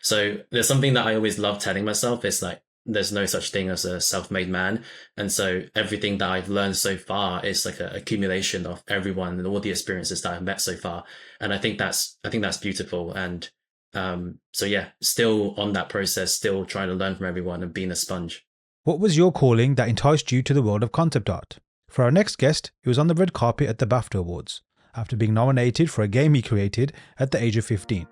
So there's something that I always love telling myself. It's like there's no such thing as a self-made man. And so everything that I've learned so far is like an accumulation of everyone and all the experiences that I've met so far. And I think that's beautiful. And so yeah, still on that process, still trying to learn from everyone and being a sponge. What was your calling that enticed you to the world of concept art? For our next guest, he was on the red carpet at the BAFTA Awards after being nominated for a game he created at the age of 15.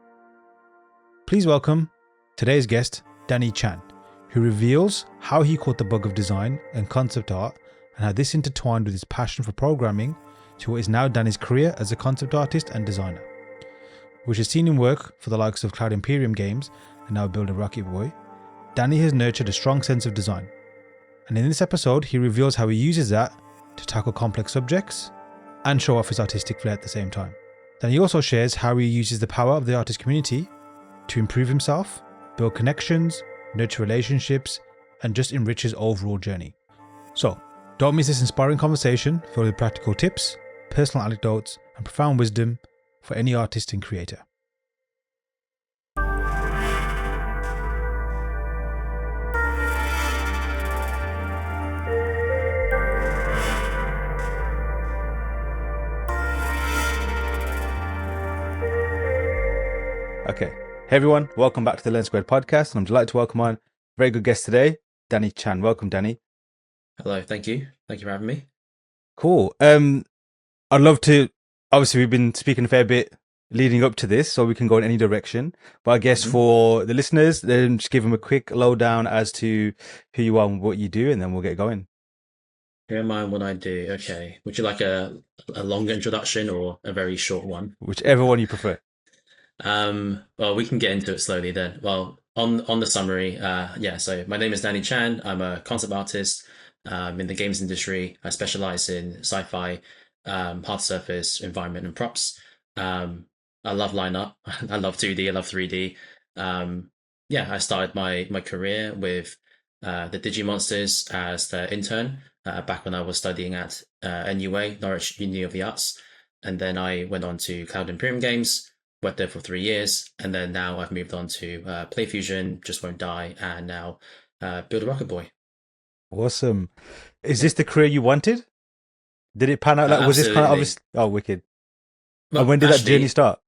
Please welcome today's guest, Danny Chan, who reveals how he caught the bug of design and concept art and how this intertwined with his passion for programming to what is now Danny's career as a concept artist and designer, which has seen him work for the likes of Cloud Imperium Games and now Build a Rocket Boy. Danny has nurtured a strong sense of design, and in this episode he reveals how he uses that to tackle complex subjects and show off his artistic flair at the same time. Then he also shares how he uses the power of the artist community to improve himself, build connections, nurture relationships, and just enrich his overall journey. So, don't miss this inspiring conversation filled with practical tips, personal anecdotes, and profound wisdom for any artist and creator. Okay. Hey everyone, welcome back to the Learn Squared podcast, and I'm delighted to welcome on a very good guest today, Danny Chan. Welcome, Danny. Hello, thank you. Thank you for having me. Cool. I'd love to, obviously we've been speaking a fair bit leading up to this, so we can go in any direction. But I guess for the listeners, then just give them a quick lowdown as to who you are and what you do, and then we'll get going. Who am I and what I do? Okay. Would you like a longer introduction or a very short one? Whichever one you prefer. Well, we can get into it slowly then. Well, on the summary, yeah, so my name is Danny Chan. I'm a concept artist in the games industry. I specialize in sci-fi, hard surface, environment, and props. I love lineup. I love 2D. I love 3D. Yeah, I started my career with the Digimonsters as the intern back when I was studying at NUA, Norwich Uni of the Arts. And then I went on to Cloud Imperium Games, worked there for 3 years, and then now I've moved on to PlayFusion, Just Won't Die, and now Build a Rocket Boy. Awesome. Is this the career you wanted? Did it pan out? Like, was this kind of obvious? Oh, wicked. Well, and when did that journey start?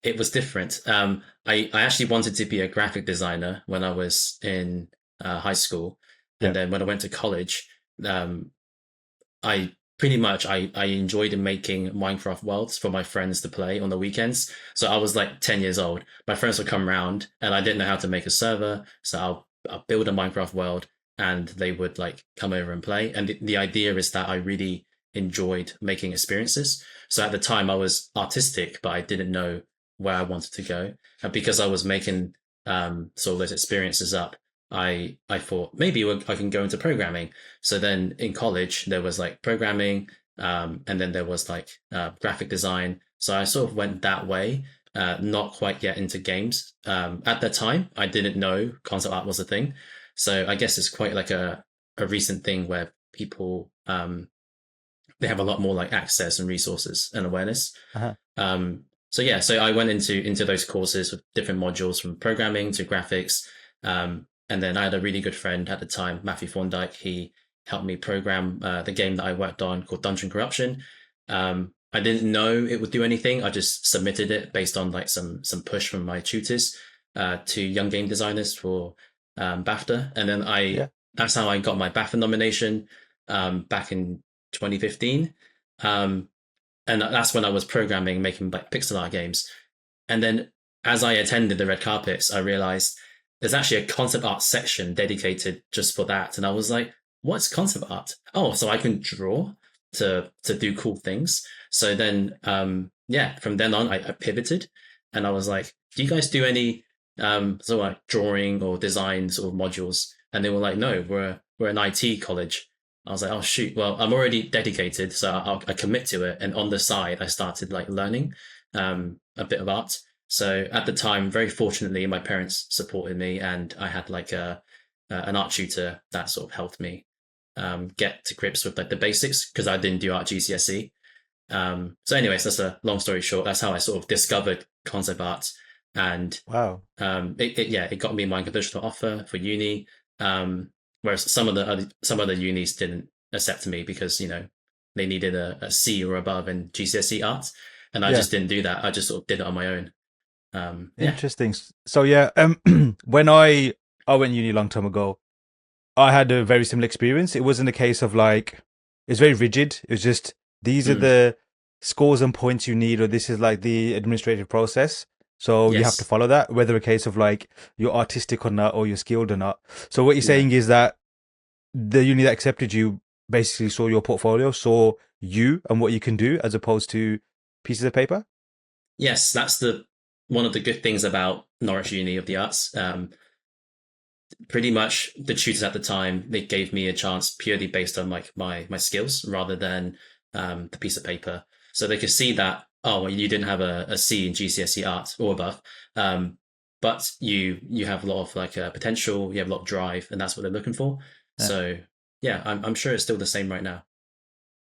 It was different. I actually wanted to be a graphic designer when I was in high school. And then when I went to college, I pretty much I enjoyed making Minecraft worlds for my friends to play on the weekends. So I was like 10 years old. My friends would come around and I didn't know how to make a server. So I'll build a Minecraft world and they would like come over and play. And the idea is that I really enjoyed making experiences. So at the time I was artistic, but I didn't know where I wanted to go. And because I was making sort of those experiences up, I thought maybe I can go into programming. So then in college there was like programming, and then there was like graphic design. So I sort of went that way, not quite yet into games. At the time, I didn't know concept art was a thing. So I guess it's quite like a recent thing where people they have a lot more like access and resources and awareness. So yeah, so I went into those courses with different modules from programming to graphics. And then I had a really good friend at the time, Matthew Thorndike. He helped me program the game that I worked on called Dungeon Corruption. I didn't know it would do anything. I just submitted it based on like some push from my tutors to young game designers for BAFTA. And then that's how I got my BAFTA nomination back in 2015. And that's when I was programming, making like pixel art games. And then as I attended the red carpets, I realized there's actually a concept art section dedicated just for that. And I was like, what's concept art? Oh, so I can draw to do cool things. So then, from then on, I pivoted and I was like, do you guys do any sort of like drawing or design sort of modules? And they were like, no, we're an IT college. I was like, oh, shoot. Well, I'm already dedicated, so I commit to it. And on the side, I started like learning a bit of art. So at the time, very fortunately, my parents supported me, and I had like an art tutor that sort of helped me get to grips with like the basics because I didn't do art GCSE. So anyways, that's a long story short. That's how I sort of discovered concept art. and Wow. it got me my unconditional offer for uni. Whereas some other unis didn't accept me because they needed a C or above in GCSE arts, and I Yeah. just didn't do that. I just sort of did it on my own. Yeah. Interesting. So yeah, when I went uni a long time ago, I had a very similar experience. It wasn't a case of like it's very rigid. It was just these are Mm, the scores and points you need, or this is like the administrative process. So you have to yes. follow that, whether a case of like you're artistic or not, or you're skilled or not. So what you're Yeah. saying is that the uni that accepted you basically saw your portfolio, saw you and what you can do, as opposed to pieces of paper. Yes, that's the one of the good things about Norwich Uni of the Arts. Pretty much the tutors at the time, they gave me a chance purely based on like my skills rather than the piece of paper. So they could see that, oh, well, you didn't have a C in GCSE arts or above, but you have a lot of like potential, you have a lot of drive, and that's what they're looking for. Yeah. So yeah, I'm sure it's still the same right now.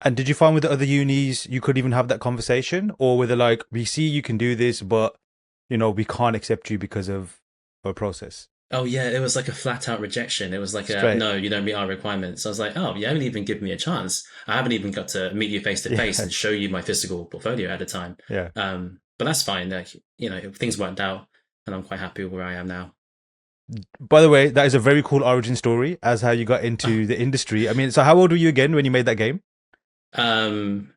And did you find with the other unis you could even have that conversation, or were they like, we see you can do this, but we can't accept you because of a process? Oh yeah, it was like a flat out rejection. It was like a Straight. no, you don't meet our requirements. I was like, oh, you haven't even given me a chance. I haven't even got to meet you face to face Yeah, and show you my physical portfolio at the time. yeah. But that's fine. Like things worked out, and I'm quite happy with where I am now. By the way, that is a very cool origin story as how you got Oh, into the industry. I mean, so how old were you again when you made that game? um,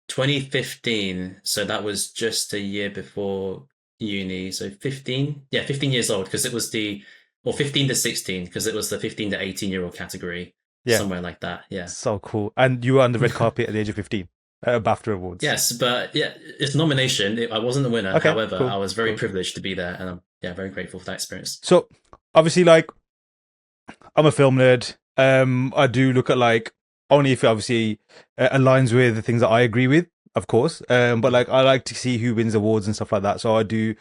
2015. So that was just a year before uni. So 15, yeah, 15 years old because it was or 15 to 16 because it was the 15 to 18-year-old category, Yeah, somewhere like that. Yeah. so cool. And you were on the red carpet at the age of 15 at BAFTA Awards. Yes, but yeah, it's nomination. I wasn't the winner. Okay, However, I cool, was very cool. privileged to be there, and I'm very grateful for that experience. So obviously, like, I'm a film nerd. I do look at like only if it obviously aligns with the things that I agree with, of course. But Yeah, like I like to see who wins awards and stuff like that. So I do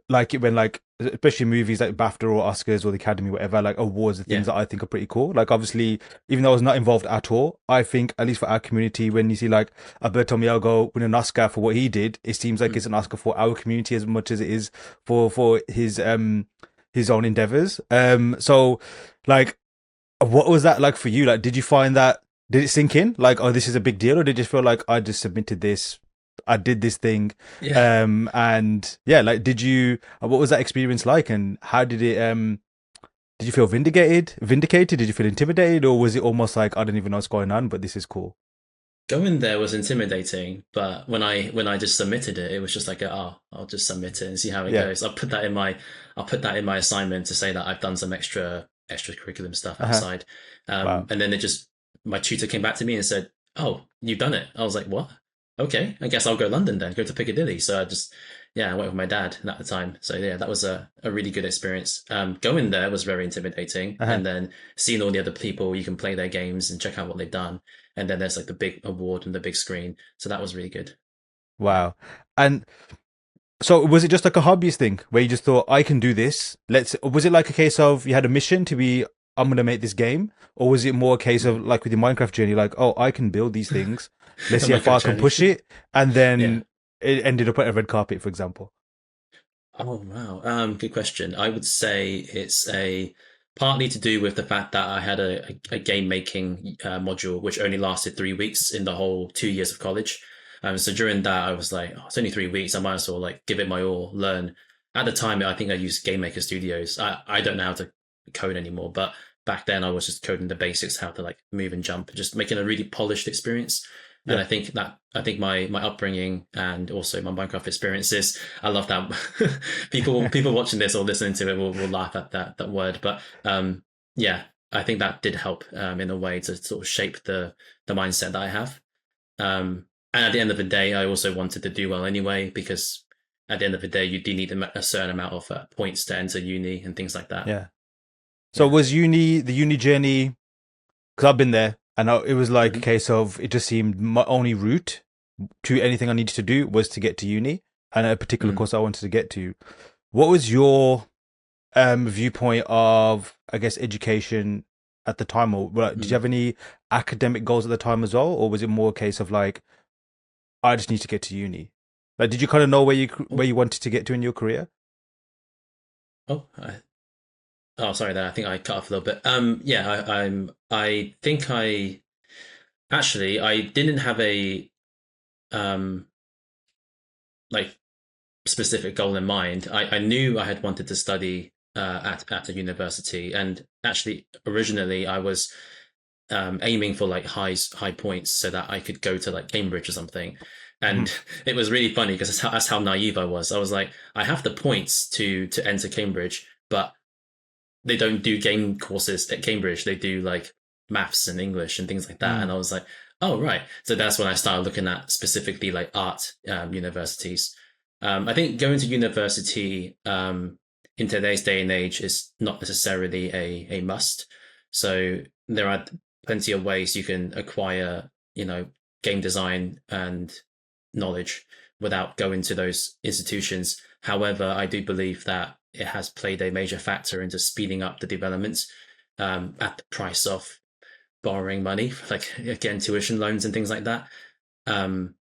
like it when like especially movies like BAFTA or Oscars or the Academy, whatever, like awards are things yeah, that I think are pretty cool. Like obviously, even though I was not involved at all, I think at least for our community, when you see like Alberto Mielgo win an Oscar for what he did, it seems like it's mm, an Oscar for our community as much as it is for his own endeavors. So like what was that like for you? Like, did you find that, did it sink in? Like, oh, this is a big deal? Or did you just feel like I just submitted this, I did this thing? yeah. And yeah, like, what was that experience like? And how did you feel vindicated? Did you feel intimidated? Or was it almost like, I don't even know what's going on, but this is cool? Going there was intimidating, but when I just submitted it, it was just like, oh, I'll just submit it and see how it Yeah. goes. I'll put that in my assignment to say that I've done some extracurriculum stuff Uh-huh. outside. Wow. And then my tutor came back to me and said, "Oh, you've done it." I was like, "What? Okay, I guess I'll go London then, go to Piccadilly." So yeah, I went with my dad at the time. So yeah, that was a really good experience. Going there was very intimidating, Uh-huh. and then seeing all the other people, you can play their games and check out what they've done, and then there's like the big award and the big screen. So that was really good. Yeah. Wow. And so was it just like a hobbyist thing where you just thought I can do this? Was it like a case of you had a mission to be I'm gonna make this game? Or was it more a case of like with your Minecraft journey, like, oh, I can build these things. Let's A see how far Minecraft I can journey. push it. And Yeah. then it ended up at a red carpet, for example. Oh wow. Good question. I would say it's a partly to do with the fact that I had a game making module which only lasted 3 weeks in the whole 2 years of college. So during that, I was like, oh, it's only 3 weeks. I might as well like give it my all, learn. At the time, I think I used Game Maker Studios. I don't know how to code anymore, but back then I was just coding the basics, how to like move and jump, just making a really polished experience. And Yeah. I think my upbringing and also my Minecraft experiences, I love that. People watching this or listening to it will laugh at that word, but yeah, I think that did help in a way to sort of shape the mindset that I have. And at the end of the day, I also wanted to do well anyway because at the end of the day, you do need a certain amount of points to enter uni and things like that. Yeah. So Yeah. was the uni journey, because I've been there, and it was like a Hmm. case of it just seemed my only route to anything I needed to do was to get to uni and a particular Mm. course I wanted to get to. What was your viewpoint of, I guess, education at the time? Or did you Mm. have any academic goals at the time as well? Or was it more a case of like, I just need to get to uni? Like, did you kind of know where you wanted to get to in your career? Oh, oh, sorry there. I think I cut off a little bit. Yeah, I think I didn't have a um like specific goal in mind. I knew I had wanted to study at a university, and actually originally I was aiming for like high points so that I could go to like Cambridge or something. Mhm. And it was really funny because that's how naive I was. I was like, I have the points to enter Cambridge, but they don't do game courses at Cambridge. They do like maths and English and things like that. And Mm. I was like, oh right. So that's when I started looking at specifically like art universities. I think going to university in today's day and age is not necessarily a must. So there are plenty of ways you can acquire, game design and knowledge without going to those institutions. However, I do believe that it has played a major factor into speeding up the development at the price of borrowing money, like getting tuition loans and things like that. Um,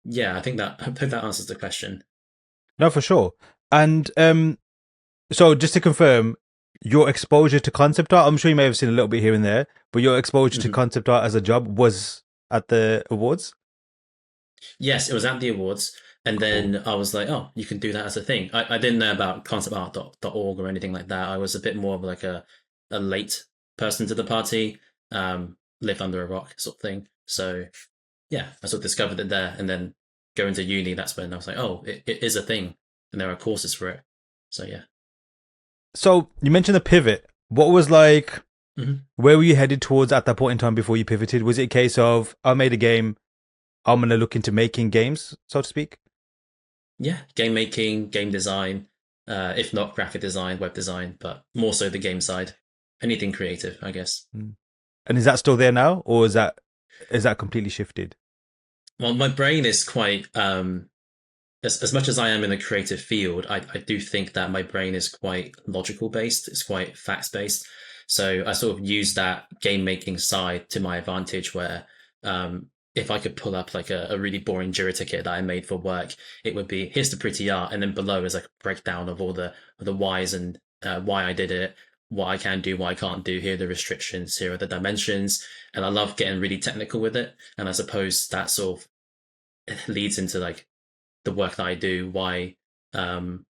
yeah, I hope that answers the question. No, for sure. And so just to confirm, your exposure to concept art, I'm sure you may have seen a little bit here and there, but your exposure to Mhm. concept art as a job was at the awards? Yes, it was at the awards. And Cool. then I was like, oh, you can do that as a thing. I didn't know about conceptart.org or anything like that. I was a bit more of like a late person to the party, lived under a rock sort of thing. So yeah, I sort of discovered it there. And then going to uni, that's when I was like, oh, it is a thing. And there are courses for it. So yeah. So you mentioned the pivot. What was like, Hmm. where were you headed towards at that point in time before you pivoted? Was it a case of, I made a game, I'm going to look into making games, so to speak? Yeah, game making, game design, if not graphic design, web design, but more so the game side. Anything creative, I guess. Mm. And is that still there now, or is that completely shifted? Well, my brain is quite as much as I am in a creative field, I do think that my brain is quite logical based. It's quite facts based. So I sort of use that game making side to my advantage where if I could pull up like a really boring Jira ticket that I made for work, it would be here's the pretty art, and then below is like a breakdown of all the whys and why I did it, what I can do, what I can't do. Here are the restrictions. Here are the dimensions, and I love getting really technical with it. And I suppose that sort of leads into like the work that I do, um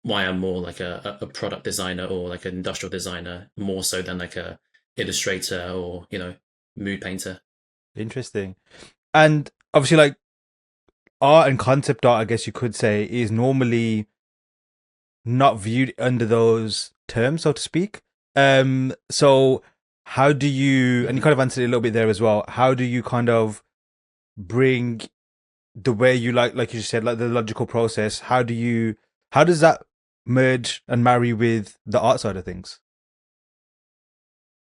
why I'm more like a product designer or like an industrial designer more so than like a illustrator or mood painter. Interesting. And obviously, like, art and concept art, I guess you could say, is normally not viewed under those terms, so to speak. So how do you, and you Mhm. kind of answered it a little bit there as well, how do you kind of bring the way you like you said, like the logical process, how does that merge and marry with the art side of things?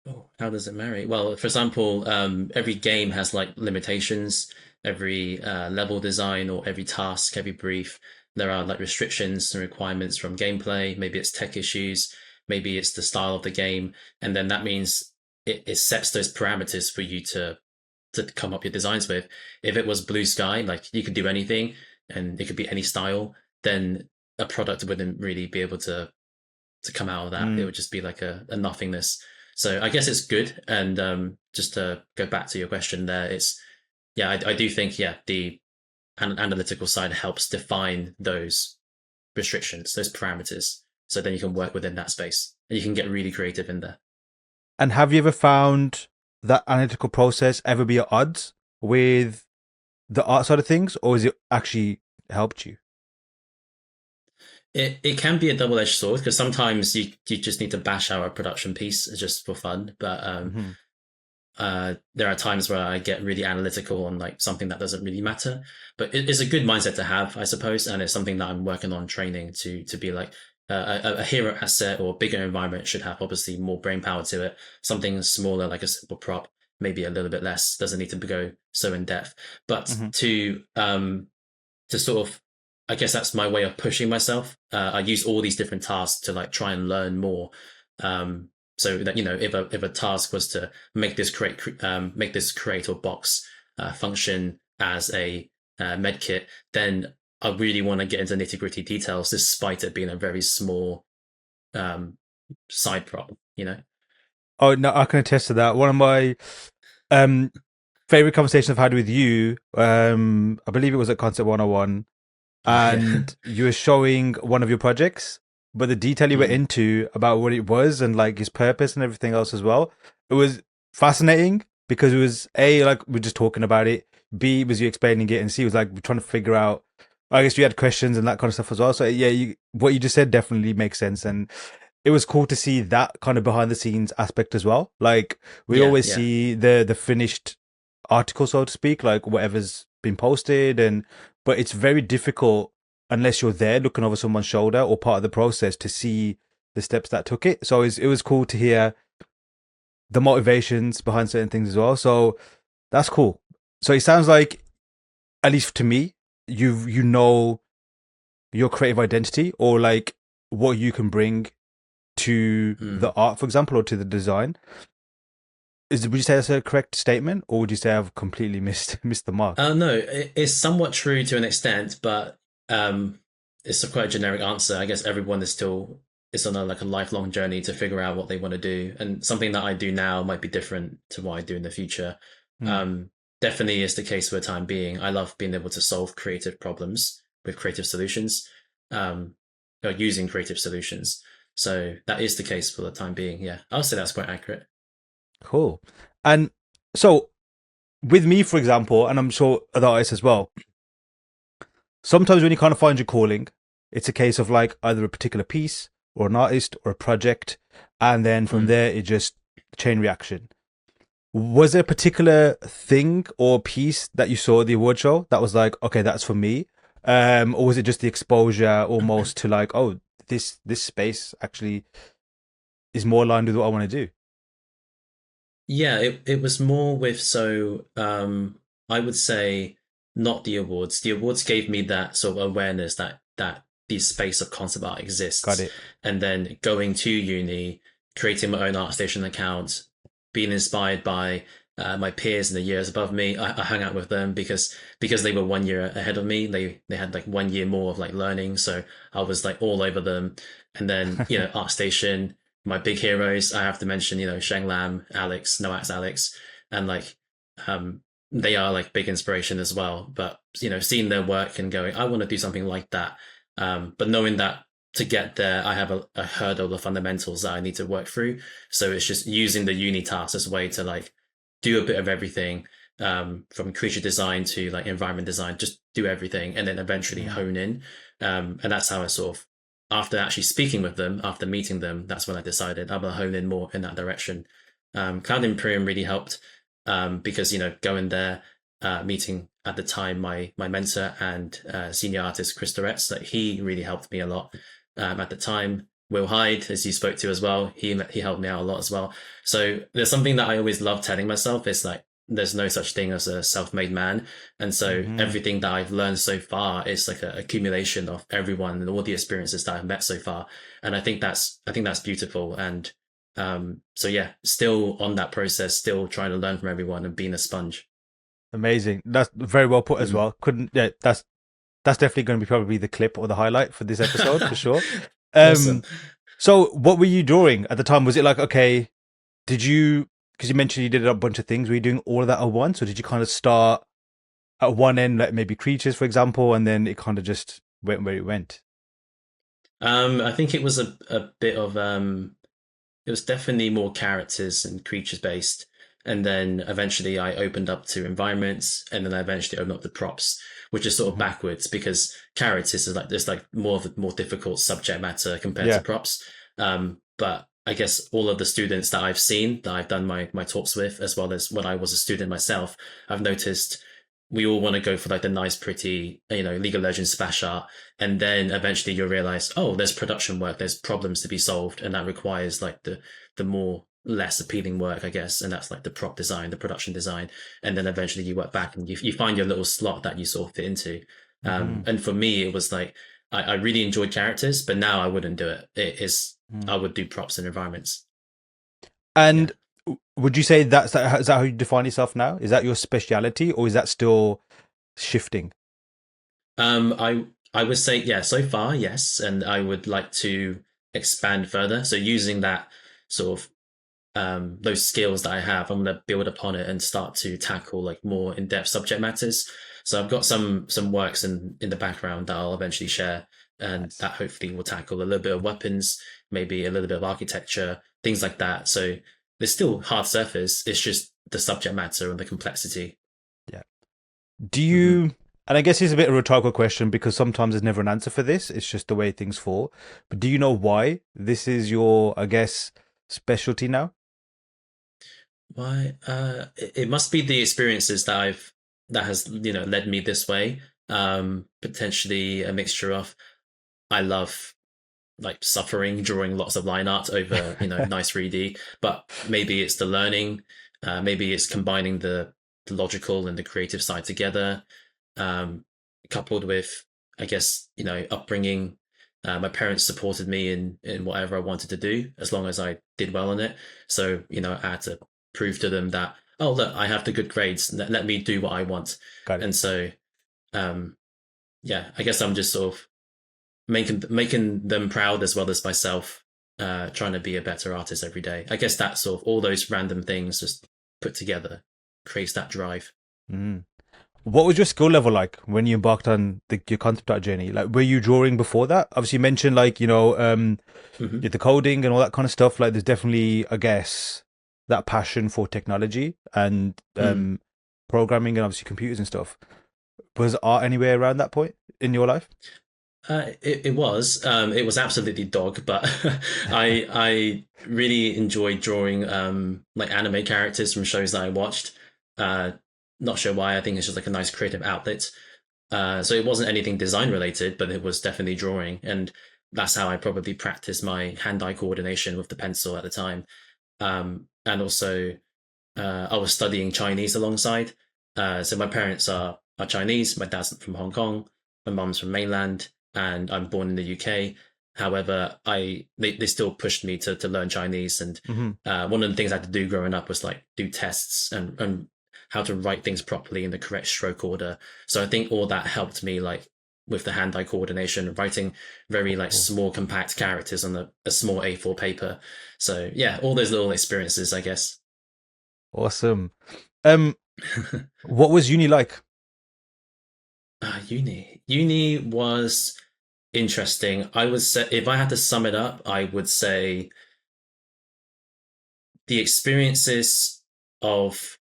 Oh, how does it marry? Well, for example, every game has like limitations. Every level design or every task, every brief, there are like restrictions and requirements from gameplay. Maybe it's tech issues, maybe it's the style of the game, and then that means it sets those parameters for you to come up your designs with. If it was blue sky, like you could do anything and it could be any style, then a product wouldn't really be able to come out of that. It Mm. would just be like a nothingness. So I guess it's good. And just to go back to your question there, it's yeah, I do think yeah the analytical side helps define those restrictions, those parameters, so then you can work within that space and you can get really creative in there. And have you ever found that analytical process ever be at odds with the art side of things, or has it actually helped you? It can be a double edged sword because sometimes you just need to bash out a production piece just for fun, but Hmm. there are times where I get really analytical on like something that doesn't really matter. But it's a good mindset to have, I suppose, and it's something that I'm working on training to be like a hero asset or a bigger environment should have obviously more brain power to it. Something smaller like a simple prop, maybe a little bit less, doesn't need to go so in depth. But Hmm. to sort of I guess that's my way of pushing myself. I use all these different tasks to like try and learn more. Um, so that if a task was to make this crate or box function as a med kit, then I really want to get into nitty gritty details, despite it being a very small side prop, you know? Oh no, I can attest to that. One of my um favorite conversations I've had with you, I believe it was at Concept 101, Oh, yeah. and you were showing one of your projects, but the detail you went Mm, into about what it was and like its purpose and everything else as well, it was fascinating because it was A, like we're just talking about it, B was you explaining it, and C was like we're trying to figure out. I guess you had questions and that kind of stuff as well. So yeah, what you just said definitely makes sense, and it was cool to see that kind of behind the scenes aspect as well. Like we yeah, always yeah. see the finished article, so to speak, like whatever's been posted, and but it's very difficult unless you're there looking over someone's shoulder or part of the process to see the steps that took it. So it was cool to hear the motivations behind certain things as well. So that's cool. So it sounds like, at least to me, you know your creative identity or like what you can bring to the Mm. art, for example, or to the design. Would you say that's a correct statement, or would you say I've completely missed missed the mark? No, it's somewhat true to an extent, but um, it's a quite a generic answer. I guess everyone is on a like a lifelong journey to figure out what they want to do, and something that I do now might be different to what I do in the future. Mm. Um, Definitely is the case for the time being. I love being able to solve creative problems with creative solutions, um, or using creative solutions. So that is the case for the time being. Yeah, I would say that's quite accurate. Cool. And so with me, for example, and I'm sure other artists as well, sometimes when you kind of find your calling, it's a case of like either a particular piece or an artist or a project, and then from Mm. there it just chain reaction. Was there a particular thing or piece that you saw at the award show that was like, okay, that's for me? Or was it just the exposure almost to like, oh, this space actually is more aligned with what I want to do? Yeah, it was more with I would say not the awards. The awards gave me that sort of awareness that the space of concept art Got exists. it. And then going to uni, creating my own ArtStation account, being inspired by my peers in the years above me. I hung out with them because they were 1 year ahead of me. They had like 1 year more of like learning. So I was like all over them. And then, ArtStation, my big heroes, I have to mention, Sheng Lam, Alex, Noax Alex, and like um they are like big inspiration as well. But seeing their work and going, I want to do something like that. But knowing that to get there, I have a hurdle of fundamentals that I need to work through. So it's just using the uni task as a way to like do a bit of everything, from creature design to like environment design, just do everything and then eventually Mm. hone in. And that's how I sort of, after actually speaking with them, after meeting them, that's when I decided I'm gonna hone in more in that direction. Cloud Imperium really helped, because going there, meeting at the time my mentor and senior artist Chris Doretz, that he really helped me a lot. At the time, Will Hyde, as you spoke to as well, he helped me out a lot as well. So there's something that I always love telling myself. It's like there's no such thing as a self-made man, and so Hmm. everything that I've learned so far is like an accumulation of everyone and all the experiences that I've met so far. And I think that's beautiful. And so yeah, still on that process, still trying to learn from everyone and being a sponge. Amazing. That's very well put as Mm. well. Couldn't, yeah, that's definitely going to be probably the clip or the highlight for this episode for sure. Awesome. Um, so what were you drawing at the time? Was it like, okay, did you, because you mentioned you did a bunch of things, were you doing all of that at once, or did you kind of start at one end, like maybe creatures, for example, and then it kind of just went where it went? I think it was a bit of it was definitely more characters and creatures based. And then eventually I opened up to environments, and then I eventually opened up to props, which is sort of Hmm. backwards because characters is like there's like more of a more difficult subject matter compared to Yeah. props. But I guess all of the students that I've seen that I've done my talks with, as well as when I was a student myself, I've noticed we all want to go for like the nice, pretty, League of Legends splash art, and then eventually you'll realize, oh, there's production work, there's problems to be solved, and that requires like the more less appealing work, I guess, and that's like the prop design, the production design, and then eventually you work back and you find your little slot that you sort of fit into. Hmm. And for me, it was like I really enjoyed characters, but now I wouldn't do it. It is I would do props and environments. Yeah. And would you say is that how you define yourself now? Is that your speciality, or is that still shifting? I would say yeah. So far, yes, and I would like to expand further. So using that sort of those skills that I have, I'm going to build upon it and start to tackle like more in-depth subject matters. So I've got some works in the background that I'll eventually share, and Nice. that hopefully will tackle a little bit of weapons, maybe a little bit of architecture, things like that. So there's still hard surface. It's just the subject matter and the complexity. Yeah. Do Hmm. you, and I guess it's a bit of a rhetorical question because sometimes there's never an answer for this. It's just the way things fall. But do you know why this is your, I guess, specialty now? Why? It must be the experiences that that has led me this way. Potentially a mixture of I love like suffering, drawing lots of line art over nice 3D, but maybe it's the learning, maybe it's combining the logical and the creative side together, um, coupled with I guess upbringing. My parents supported me in whatever I wanted to do as long as I did well in it. So I had to prove to them that, oh look, I have the good grades. Let me do what I want. Got it. And so um, yeah, I guess I'm just sort of making them proud as well as myself, trying to be a better artist every day. I guess that sort of all those random things just put together creates that drive. Mm. What was your skill level like when you embarked on your concept art journey? Like, were you drawing before that? Obviously, you mentioned like, Hmm. the coding and all that kind of stuff. Like, there's definitely, I guess, that passion for technology and Mm. programming and obviously computers and stuff. Was art anywhere around that point in your life? It was absolutely dog, but I really enjoyed drawing like anime characters from shows that I watched. Uh, Not sure why. I think it's just like a nice creative outlet. So it wasn't anything design related, but it was definitely drawing, and that's how I probably practiced my hand-eye coordination with the pencil at the time. And also, I was studying Chinese alongside. So my parents are Chinese. My dad's from Hong Kong. My mum's from mainland, and I'm born in the UK. However, they still pushed me to learn Chinese, and Hmm. one of the things I had to do growing up was like do tests and how to write things properly in the correct stroke order. So I think all that helped me like with the hand-eye coordination, writing very like Cool. small compact characters on a small A4 paper. So yeah, all those little experiences, I guess. Awesome. Um, what was uni like? Uni was interesting. I would say if I had to sum it up, I would say the experiences of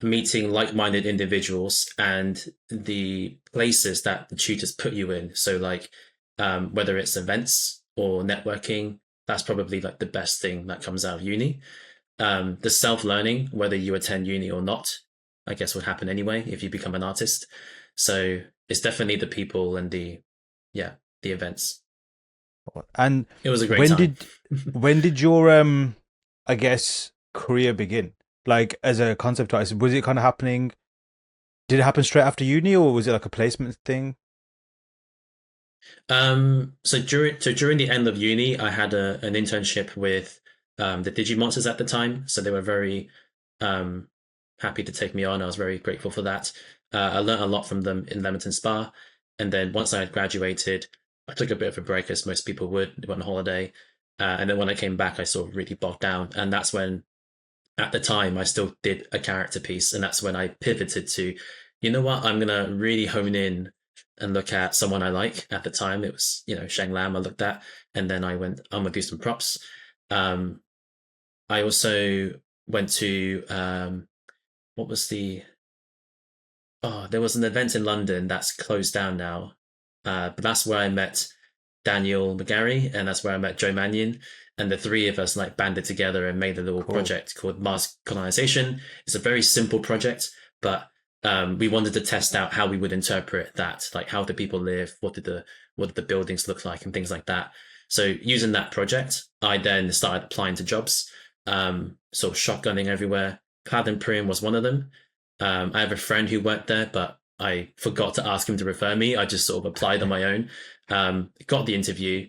meeting like-minded individuals and the places that the tutors put you in. So like whether it's events or networking, that's probably like the best thing that comes out of uni. The self-learning, whether you attend uni or not, I guess would happen anyway if you become an artist. So it's definitely the people and yeah, the events. And It was a great when time. did when did your I guess career begin? Like as a concept artist, was it kind of happening? Did it happen straight after uni, or was it like a placement thing? So during the end of uni, I had an internship with the Digimonsters at the time. So they were very um, happy to take me on. I was very grateful for that. I learned a lot from them in Leamington Spa, and then once I had graduated, I took a bit of a break, as most people would, went on holiday, and then when I came back, I sort of really bogged down, and that's when at the time I still did a character piece, and that's when I pivoted to, you know what, I'm gonna really hone in and look at someone I like. At the time, it was Shang Lam I looked at, and then I went, I'm gonna do some props. Um, I also went to what was there was an event in London that's closed down now, but that's where I met Daniel McGarry, and that's where I met Joe Mannion. And the three of us like banded together and made a little Cool. project called Mars Colonization. It's a very simple project, but we wanted to test out how we would interpret that, like how do people live, what did the buildings look like, and things like that. So using that project, I then started applying to jobs, sort of shotgunning everywhere. Cloud Imperium was one of them. I have a friend who worked there, but I forgot to ask him to refer me. I just sort of applied on my own, got the interview,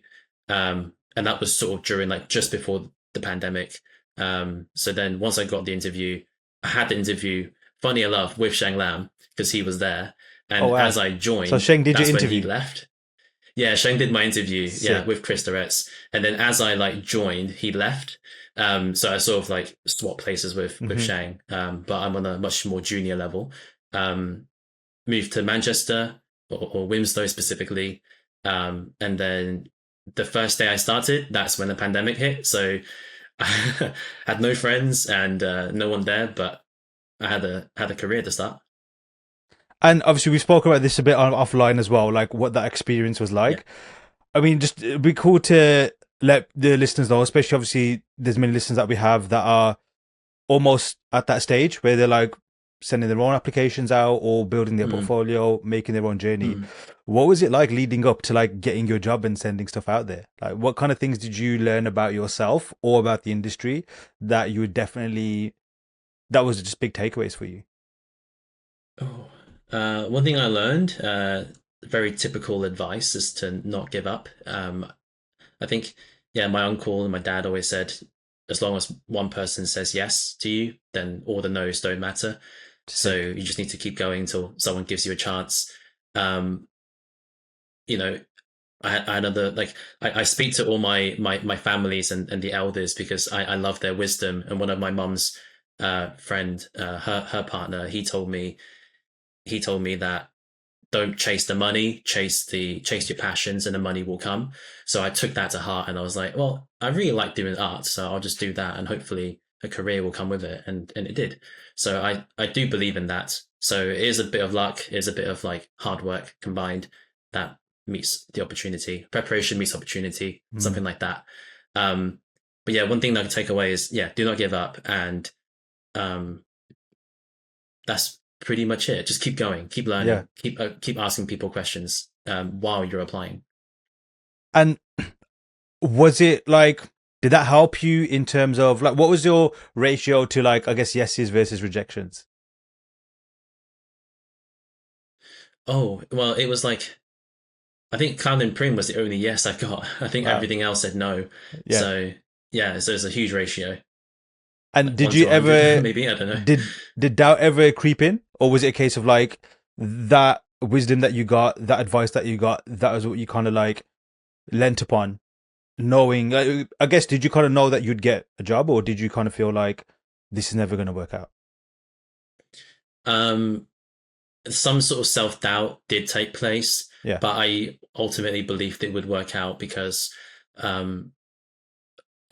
and that was sort of during like just before the pandemic. So then once I got the interview, I had the interview, funny enough, with Shang Lam because he was there. Oh And wow. as I So joined, Sheng did your that's when he interview. left. Yeah, Sheng did my interview, yeah, Sick. with Chris Duretz. And then as I like joined, he left. So I sort of like swapped places with Hmm. Sheng. But I'm on a much more junior level. Um, moved to Manchester or Winslow specifically. And then the first day I started, that's when the pandemic hit. So I had no friends and no one there, but I had a career to start. And obviously, we spoke about this a bit on offline as well, like what that experience was Yeah. like. I mean, just it'd be cool to let the listeners know, especially obviously, there's many listeners that we have that are almost at that stage where they're like sending their own applications out or building their Mm, portfolio, making their own journey. mm. What was it like leading up to like getting your job and sending stuff out there? Like, what kind of things did you learn about yourself or about the industry that you would definitely that was just big takeaways for you? Oh. One thing I learned, very typical advice, is to not give up. I think, yeah, my uncle and my dad always said, as long as one person says yes to you, then all the no's don't matter. So Sick. you just need to keep going until someone gives you a chance. Um, you know, I had other like I speak to all my families and the elders because I love their wisdom. And one of my mum's friend, her partner, he told me that don't chase the money, chase your passions, and the money will come. So I took that to heart, and I was like, well, I really like doing art, so I'll just do that, and hopefully a career will come with it, and it did. So I do believe in that. So it is a bit of luck, it is a bit of like hard work combined that meets the opportunity. Preparation meets opportunity, Mm. something like that. Um, but yeah, one thing that I can take away is yeah, do not give up, and um, that's pretty much it. Just keep going, keep Yeah. learning, keep asking people questions while you're applying. And was it like, did that help you in terms of like, what was your ratio to like, I guess, yeses versus rejections? Oh well, it was like I think Cloud Imperium was the only yes I got. I think Wow. everything else said no. Yeah. So yeah, so it's a huge ratio, And like did one you to 100, ever, maybe I don't know. did doubt ever creep in? Or was it a case of like that wisdom that you got, that advice that you got, that was what you kind of like lent upon, knowing, like, I guess, did you kind of know that you'd get a job or did you kind of feel like this is never going to work out? Um, some sort of self doubt did take place, Yeah. but I ultimately believed it would work out because um,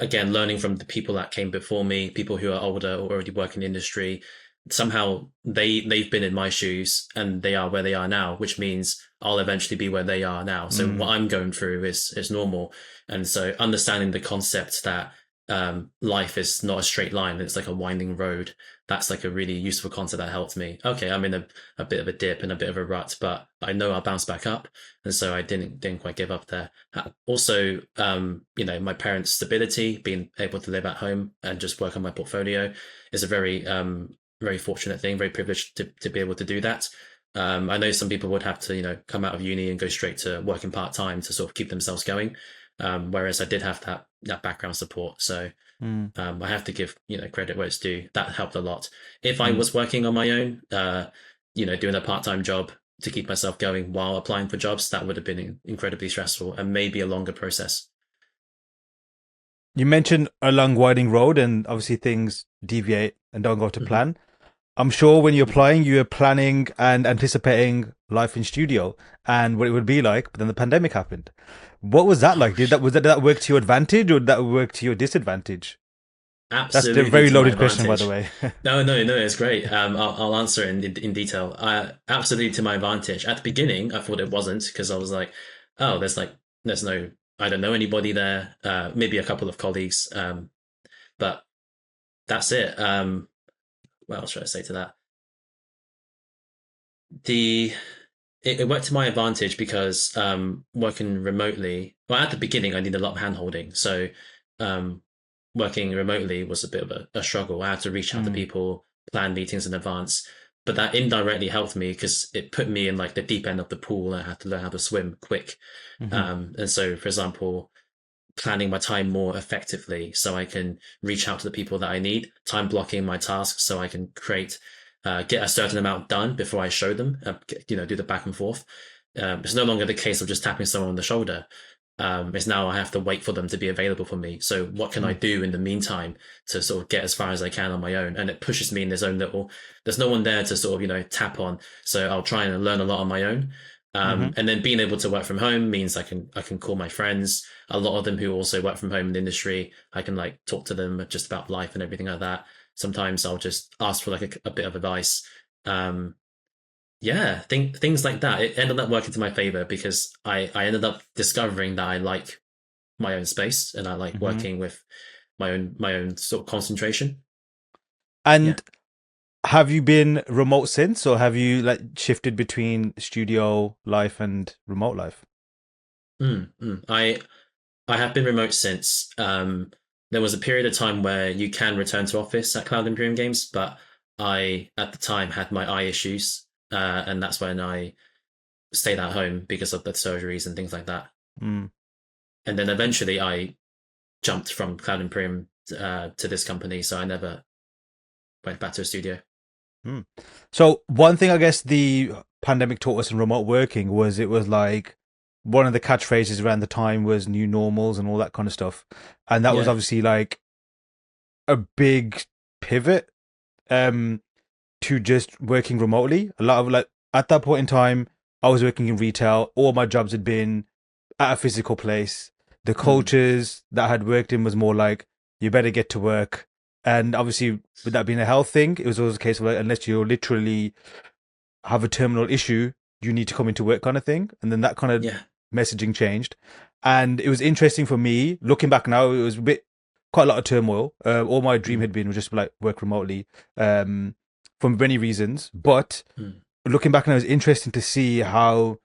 again, learning from the people that came before me, people who are older or already work in the industry, somehow they've been in my shoes and they are where they are now, which means I'll eventually be where they are now. So what Mm. I'm going through is normal, and so understanding the concept that life is not a straight line; it's like a winding road. That's like a really useful concept that helped me. Okay, I'm in a bit of a dip and a bit of a rut, but I know I'll bounce back up, and so I didn't quite give up there. Also, my parents' stability, being able to live at home and just work on my portfolio, is a very fortunate thing, very privileged to be able to do that. I know some people would have to, come out of uni and go straight to working part time to sort of keep themselves going. Whereas I did have that background support, so Mm. I have to give credit where it's due. That helped a lot. If I Mm. was working on my own, doing a part time job to keep myself going while applying for jobs, that would have been incredibly stressful and maybe a longer process. You mentioned a long winding road and obviously things deviate and don't go to Mhm. plan. I'm sure when you're Mhm. applying, you're planning and anticipating life in studio and what it would be like, but then the pandemic happened. What was that Oh, like? Did that work to your advantage or did that work to your disadvantage? That's a absolutely very to my loaded question, by the advantage. way. No, no, no, it's great. I'll answer it in detail. Absolutely to my advantage. At the beginning, I thought it wasn't because I was like, oh, there's no, I don't know anybody there. Maybe a couple of colleagues, but that's it. What else should I say to that? The it worked to my advantage because working remotely. Well, at the beginning, I needed a lot of hand holding, so um, working remotely was a bit of a struggle. I had to reach out to Mm. people, plan meetings in advance, but that indirectly helped me because it put me in like the deep end of the pool. And I had to learn how to swim quick, Hmm. and so, for example, planning my time more effectively so I can reach out to the people that I need, time blocking my tasks so I can get a certain amount done before I show them, do the back and forth. It's no longer the case of just tapping someone on the shoulder. It's now I have to wait for them to be available for me. So what can I Mm. do in the meantime to sort of get as far as I can on my own? And it pushes me in this own little. There's no one there to sort of tap on. So I'll try and learn a lot on my own. Hmm. And then being able to work from home means I can call my friends. A lot of them who also work from home in the industry. I can like talk to them just about life and everything like that. Sometimes I'll just ask for like a bit of advice. Um, yeah, things like that. It ended up working to my favor because I ended up discovering that I like my own space and I like Hmm. working with my own sort of concentration. Yeah. And have you been remote since, or have you like shifted between studio life and remote life? I have been remote since. There was a period of time where you can return to office at Cloud Imperium Games, but I at the time had my eye issues, and that's when I stayed at home because of the surgeries and things like that. Mm. And then eventually I jumped from Cloud Imperium to this company, so I never went back to a studio. Mm. So one thing I guess the pandemic taught us in remote working was it was like one of the catchphrases around the time was new normals and all that kind of stuff. And that was Yeah. obviously like a big pivot um to just working remotely. A lot of like at that point in time, I was working in retail. All my jobs had been at a physical place. The Mm, cultures that I had worked in was more like you better get to work. And obviously, with that being a health thing, it was always a case of like, unless you literally have a terminal issue, you need to come into work kind of thing. And then that kind of yeah. messaging changed. And it was interesting for me looking back now. It was a bit quite a lot of turmoil. All my dream Mm, had been was just like work remotely, um, for many reasons. But mm, looking back now, it was interesting to see how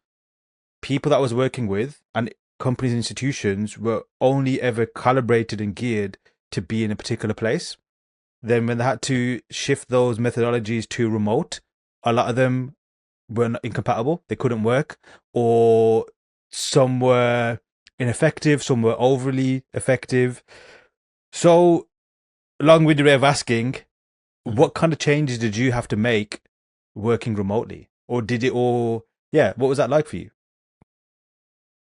people that I was working with and companies and institutions were only ever calibrated and geared to be in a particular place. Then when they had to shift those methodologies to remote, a lot of them were incompatible. They couldn't work, or some were ineffective, some were overly effective. So, long-winded way of asking, mm. what kind of changes did you have to make working remotely, or did it all? Yeah, what was that like for you?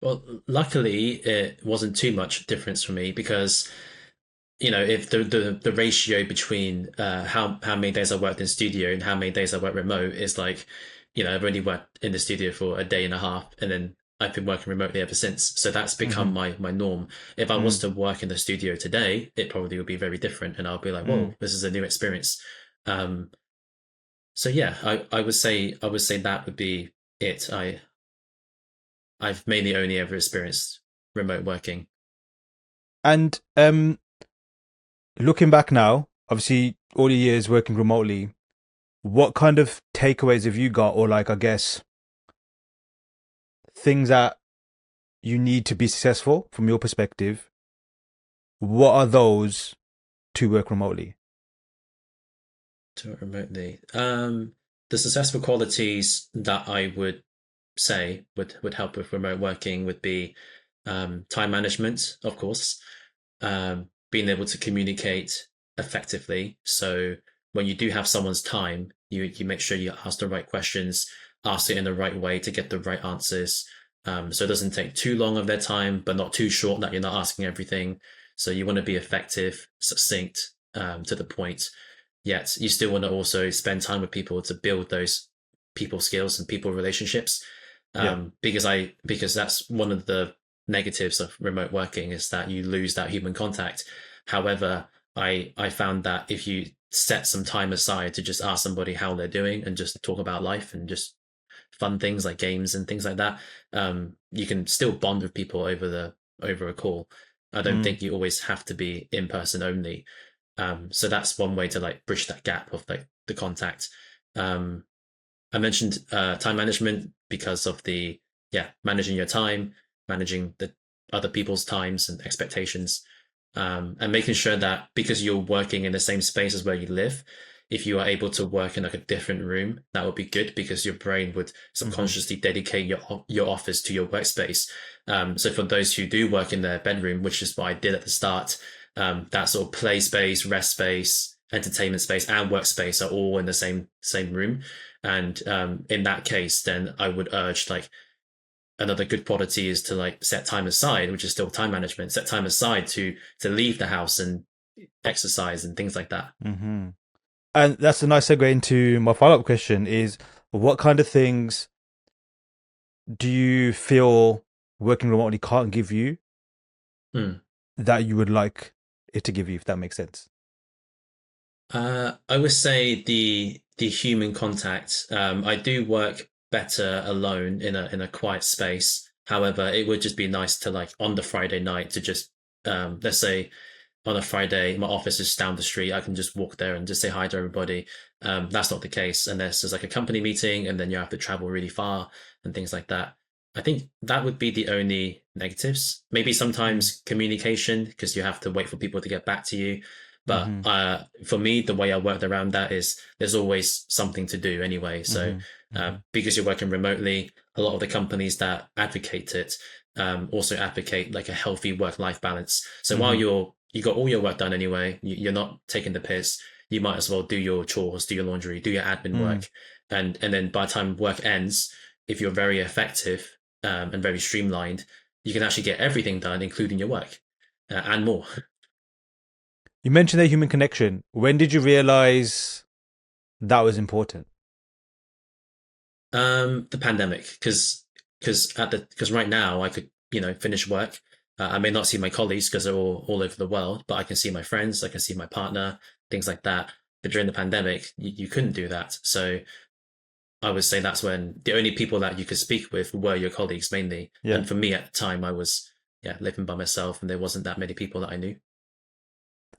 Well, luckily, it wasn't too much difference for me because if the ratio between how many days I worked in studio and how many days I work remote is like, I've only worked in the studio for a day and a half, and then I've been working remotely ever since. So that's Mm-hmm. become my norm. If I was Mm, to work in the studio today, it probably would be very different, and I'll be like, mm. whoa, this is a new experience. Um, so yeah, I would say that would be it. I've mainly only ever experienced remote working. And looking back now, obviously all your years working remotely, what kind of takeaways have you got, or like I guess things that you need to be successful from your perspective? What are those to work remotely? Do it remotely. The successful qualities that I would say would help with remote working would be time management, of course, being able to communicate effectively. So when you do have someone's time, you make sure you ask the right questions, ask it in the right way to get the right answers. So it doesn't take too long of their time, but not too short that you're not asking everything. So you want to be effective, succinct, to the point. Yet you still want to also spend time with people to build those people skills and people relationships. Yeah. Because that's one of the negatives of remote working is that you lose that human contact. However, I found that if you set some time aside to just ask somebody how they're doing and just talk about life and just fun things like games and things like that, you can still bond with people over a call. I don't Mm, think you always have to be in person only. So that's one way to like bridge that gap of like the contact. Um, I mentioned time management because of the managing your time, managing the other people's times and expectations, and making sure that because you're working in the same space as where you live, if you are able to work in like a different room, that would be good because your brain would mm-hmm. subconsciously dedicate your office to your workspace. So for those who do work in their bedroom, which is what I did at the start, that sort of play space, rest space, entertainment space, and workspace are all in the same room. And in that case, then I would urge like another good quality is to like set time aside, which is still time management, set time aside to leave the house and exercise and things like that. Mm-hmm. And that's a nice segue into my follow-up question is what kind of things do you feel working remotely can't give you Hmm. that you would like it to give you, if that makes sense? I would say the human contact. I do work better alone in a quiet space. However, it would just be nice to like on the Friday night to just let's say on a Friday, my office is down the street. I can just walk there and just say hi to everybody. That's not the case unless there's like a company meeting and then you have to travel really far and things like that. I think that would be the only negatives. Maybe sometimes communication because you have to wait for people to get back to you. But Mm-hmm. for me, the way I worked around that is there's always something to do anyway. So Mm-hmm. Mm-hmm. because you're working remotely, a lot of the companies that advocate it also advocate like a healthy work-life balance. So while Mm-hmm. you got all your work done anyway, you're not taking the piss. You might as well do your chores, do your laundry, do your admin Mm. work, and then by the time work ends, if you're very effective and very streamlined, you can actually get everything done, including your work and more. You mentioned the human connection. When did you realize that was important? The pandemic, because right now I could finish work. I may not see my colleagues because they're all over the world, but I can see my friends, I can see my partner, things like that. But during the pandemic, you couldn't do that. So I would say that's when the only people that you could speak with were your colleagues mainly. Yeah. And for me at the time, I was living by myself, and there wasn't that many people that I knew.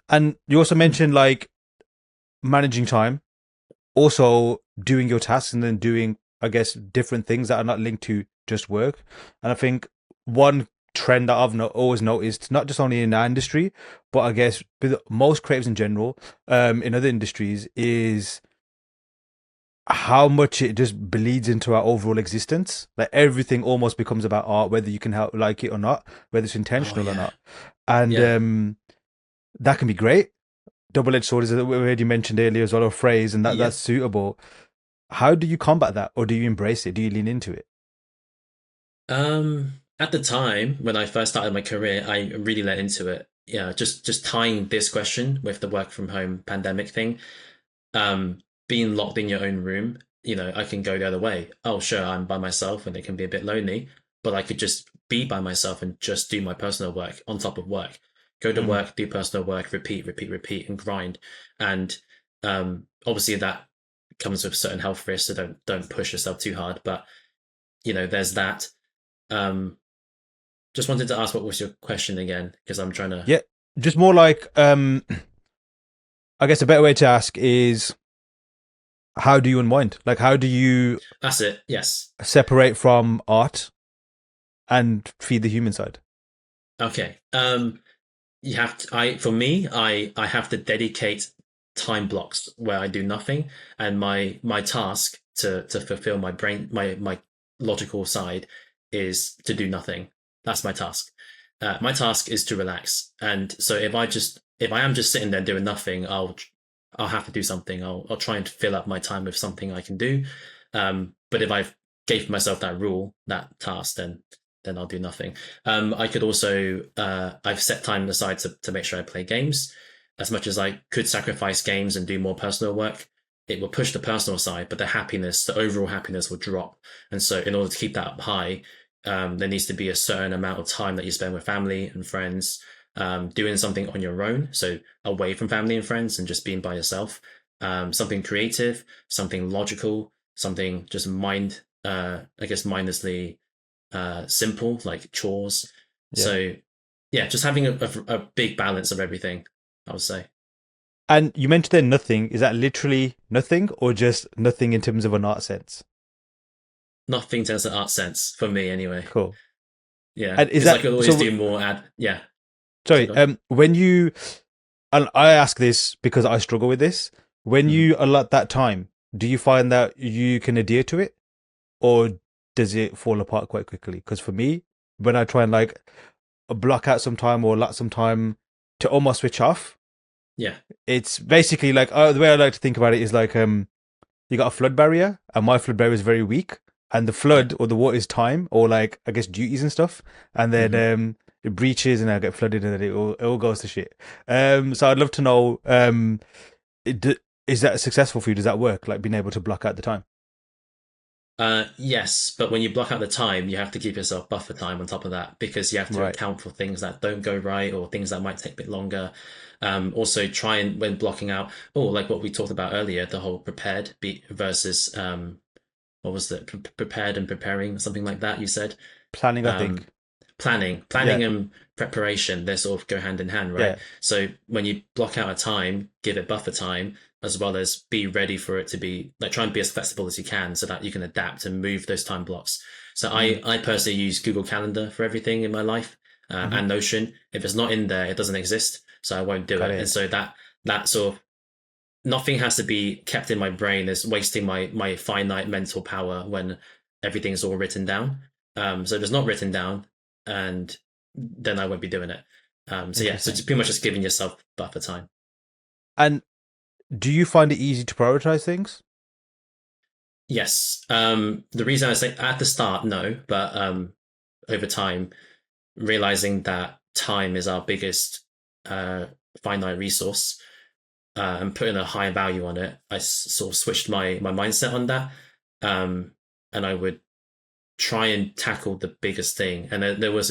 And you also mentioned like managing time, also doing your tasks and then doing, I guess, different things that are not linked to just work. And I think one trend that I've always noticed, not just only in our industry, but I guess with most creatives in general, in other industries, is how much it just bleeds into our overall existence. Like everything almost becomes about art, whether you can help like it or not, whether it's Oh intentional or yeah, not. And yeah, that can be great. Double-edged sword is a word you mentioned earlier as well, a phrase, and that's yeah. suitable. How do you combat that, or do you embrace it? Do you lean into it? At the time when I first started my career, I really let into it. Yeah, just tying this question with the work from home pandemic thing. Being locked in your own room, I can go the other way. Oh, sure, I'm by myself and it can be a bit lonely, but I could just be by myself and just do my personal work on top of work. Go to Mm. work, do personal work, repeat, repeat, repeat, and grind. And obviously that comes with certain health risks, so don't push yourself too hard. But there's that. Um, just wanted to ask what was your question again, because I'm trying to. Yeah, just more like, I guess a better way to ask is, how do you unwind? Like, how do you That's it. Yes. separate from art and feed the human side? Okay. You have to, for me, I have to dedicate time blocks where I do nothing, and my task to fulfill my brain my logical side is to do nothing. That's my task. My task is to relax, and so if I am just sitting there doing nothing, I'll have to do something. I'll try and fill up my time with something I can do. But if I've gave myself that rule, that task, then I'll do nothing. I could also I've set time aside to make sure I play games. As much as I could sacrifice games and do more personal work, it will push the personal side, but the overall happiness will drop. And so, in order to keep that up high, there needs to be a certain amount of time that you spend with family and friends, doing something on your own, so away from family and friends and just being by yourself. Something creative, something logical, something just I guess mindlessly simple, like chores. Yeah. So yeah, just having a big balance of everything, I would say. And you mentioned there nothing. Is that literally nothing, or just nothing in terms of an art sense? Nothing turns an art sense for me anyway. Cool. Yeah, And is because I that could always so? do more yeah. So Sorry. go on. When you, and I ask this because I struggle with this. When Mhm. you allot that time, do you find that you can adhere to it, or does it fall apart quite quickly? Because for me, when I try and like block out some time or allot some time to almost switch off, Yeah. it's basically like the way I like to think about it is like you got a flood barrier, and my flood barrier is very weak. and the Yeah. flood or the water is time or like I guess duties and stuff, and then Hmm. it breaches and I get flooded and then it all goes to shit. So I'd love to know is that successful for you? Does that work? Like being able to block out the time? Yes, but when you block out the time, you have to give yourself buffer time on top of that because you have to Right. account for things that don't go right or things that might take a bit longer. Also, try and when blocking out, like what we talked about earlier, the whole prepared be versus what was it? Prepared and preparing, something like that. You said Planning, I think. um, planning Yeah. and preparation. They sort of go hand in hand, right? Yeah. So when you block out a time, give it buffer time, as well as be ready for it to be like try and be as flexible as you can so that you can adapt and move those time blocks. So Mm. I personally use Google Calendar for everything in my life Hmm. and Notion. If it's not in there, it doesn't exist. So I won't do Got it. And it. so that sort of nothing has to be kept in my brain is wasting my finite mental power when everything's all written down. So if it's not written down, and then I won't be doing it. So yeah, so Interesting. just pretty much just giving yourself buffer time. And do you find it easy to prioritize things? Yes. The reason I say at the start, no, but over time, realizing that time is our biggest uh, finite resource and putting a high value on it, I sort of switched my mindset on that. Um, and I would try and tackle the biggest thing. And there was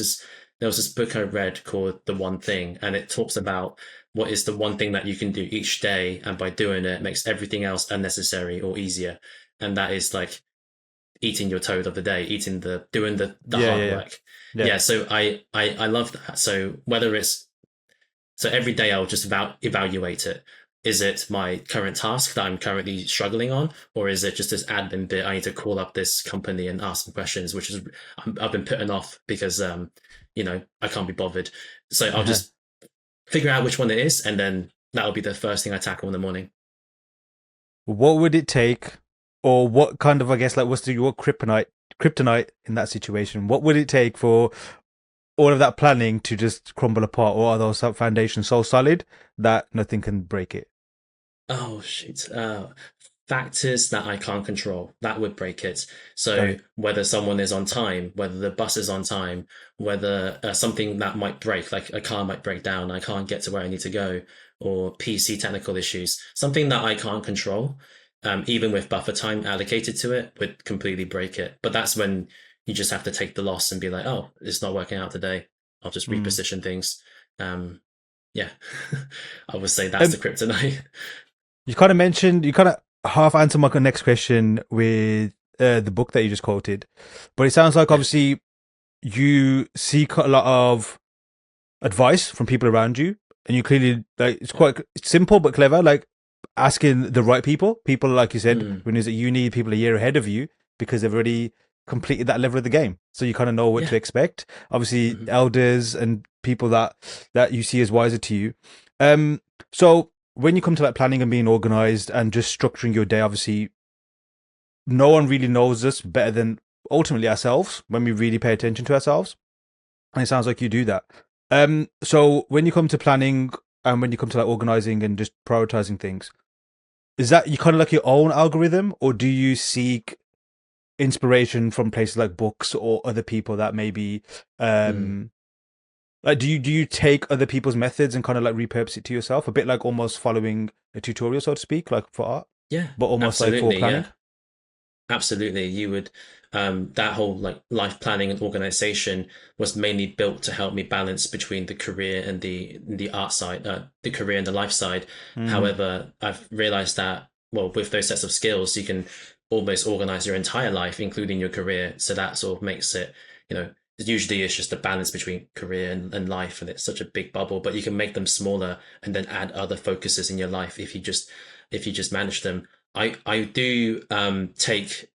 this book I read called The One Thing, and it talks about what is the one thing that you can do each day, and by doing it makes everything else unnecessary or easier. And that is like eating your toad of the day, eating the doing the Yeah, hard yeah, yeah. work. Yeah. Yeah, so I love that. So whether it's so every day I'll just evaluate it. Is it my current task that I'm currently struggling on, or is it just this admin bit? I need to call up this company and ask some questions, which is I've been putting off because I can't be bothered. So I'll just figure out which one it is, and then that'll be the first thing I tackle in the morning. What would it take, or what kind of, I guess, like, what's your kryptonite in that situation? What would it take for all of that planning to just crumble apart, or are those foundations so solid that nothing can break it? Oh shoot. Factors that I can't control that would break it. Got So it. whether someone is on time, whether the bus is on time, whether something that might break, like a car might break down, I can't get to where I need to go, or PC technical issues, something that I can't control, even with buffer time allocated to it, would completely break it. But that's when you just have to take the loss and be like, oh, it's not working out today. I'll just Mm. reposition things. Um, yeah, I would say that's the Um, kryptonite. you kind of half answered my next question with the book that you just quoted, but it sounds like Yeah. obviously you seek a lot of advice from people around you, and you clearly like it's quite simple but clever, like asking the right people like you said Mm, when you're at uni, people a year ahead of you because they've already completed that level of the game, so you kind of know what yeah. to expect. Obviously, Mhm. elders and people that you see as wiser to you. So when you come to like planning and being organized and just structuring your day, obviously no one really knows us better than ultimately ourselves when we really pay attention to ourselves, and it sounds like you do that. So when you come to planning and when you come to like organizing and just prioritizing things, is that you kind of like your own algorithm, or do you seek inspiration from places like books or other people that maybe Mm. like do you take other people's methods and kind of like repurpose it to yourself, a bit like almost following a tutorial, so to speak, like for art, Yeah, but almost like for absolutely. planning? Yeah, absolutely. You would, that whole like life planning and organization was mainly built to help me balance between the career and the art side, the career and the life side. Mm-hmm. However, I've realized that, well, with those sets of skills, you can almost organize your entire life, including your career. So that sort of makes it, usually it's just a balance between career and life, and it's such a big bubble, but you can make them smaller and then add other focuses in your life if you just manage them. I do take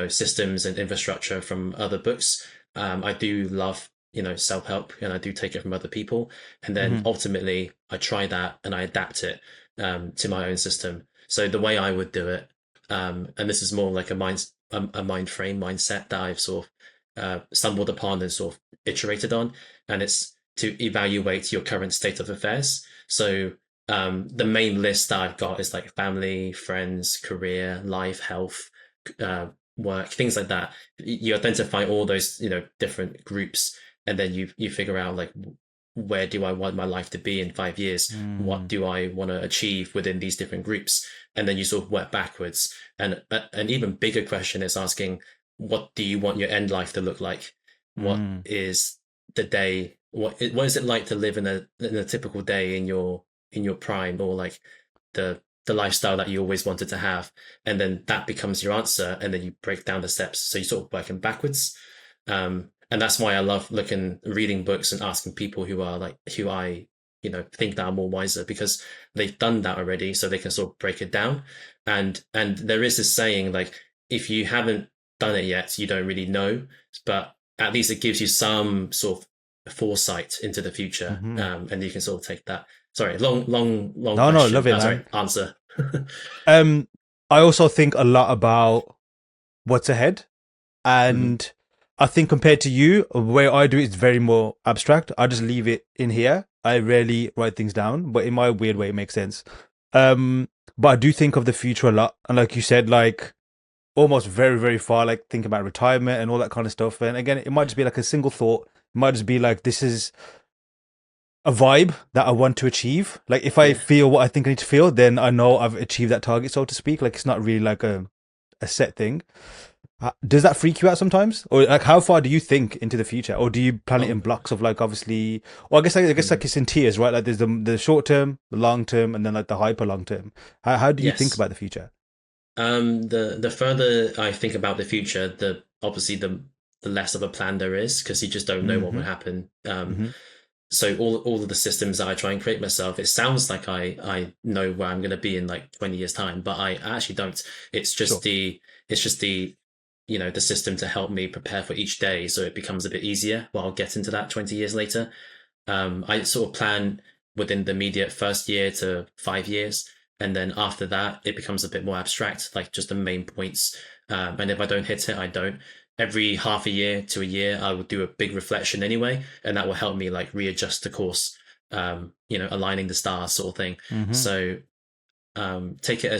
systems and infrastructure from other books. I do love self-help, and I do take it from other people, and then Mm-hmm. ultimately I try that and I adapt it to my own system. So the way I would do it, and this is more like a mind frame mindset that I've sort of stumbled upon and sort of iterated on, and it's to evaluate your current state of affairs. So the main list that I've got is like family, friends, career, life, health, work, things like that. You identify all those, different groups, and then you figure out like where do I want my life to be in 5 years? What Mm, do I want to achieve within these different groups? And then you sort of work backwards. And an even bigger question is asking, what do you want your end life to look like? What mm, is the day? What is it like to live in a typical day in your prime, or like the lifestyle that you always wanted to have? And then that becomes your answer, and then you break down the steps, so you sort of working backwards. And that's why I love reading books and asking people who I think that are more wiser, because they've done that already, so they can sort of break it down. And there is this saying, like, if you haven't done it yet, you don't really know, but at least it gives you some sort of foresight into the future, hmm. and you can sort of take that. Sorry, long No, no, question. love it, Sorry, man. answer. Um, I also think a lot about what's ahead, Hmm. and I think compared to you, the way I do it is very more abstract. I just leave it in here. I rarely write things down, but in my weird way, it makes sense. Um, but I do think of the future a lot, and like you said, like almost very, very far, like think about retirement and all that kind of stuff. And again, it might just be like a single thought. It might just be like, this is a vibe that I want to achieve. Like if I Yeah. feel what I think I need to feel, then I know I've achieved that target, so to speak. Like it's not really like a set thing. Does that freak you out sometimes, or like how far do you think into the future, or do you plan it in Oh. blocks of like obviously? Or I guess like Mm. it's in tiers, right? Like there's the short term, the long term, and then like the hyper long term. How do you think Yes. about the future? The further I think about the future, the obviously the less of a plan there is, because you just don't know what Mm-hmm. would happen. Mm-hmm. So all of the systems that I try and create myself, it sounds like I know where I'm going to be in like 20 years time, but I actually don't. It's just Sure. the the system to help me prepare for each day, so it becomes a bit easier while getting to that 20 years later. I sort of plan within the immediate first year to 5 years, and then after that, it becomes a bit more abstract, like just the main points. And if I don't hit it, I don't. Every half a year to a year, I would do a big reflection anyway, and that will help me like readjust the course, aligning the stars, sort of thing. Mm-hmm. So take it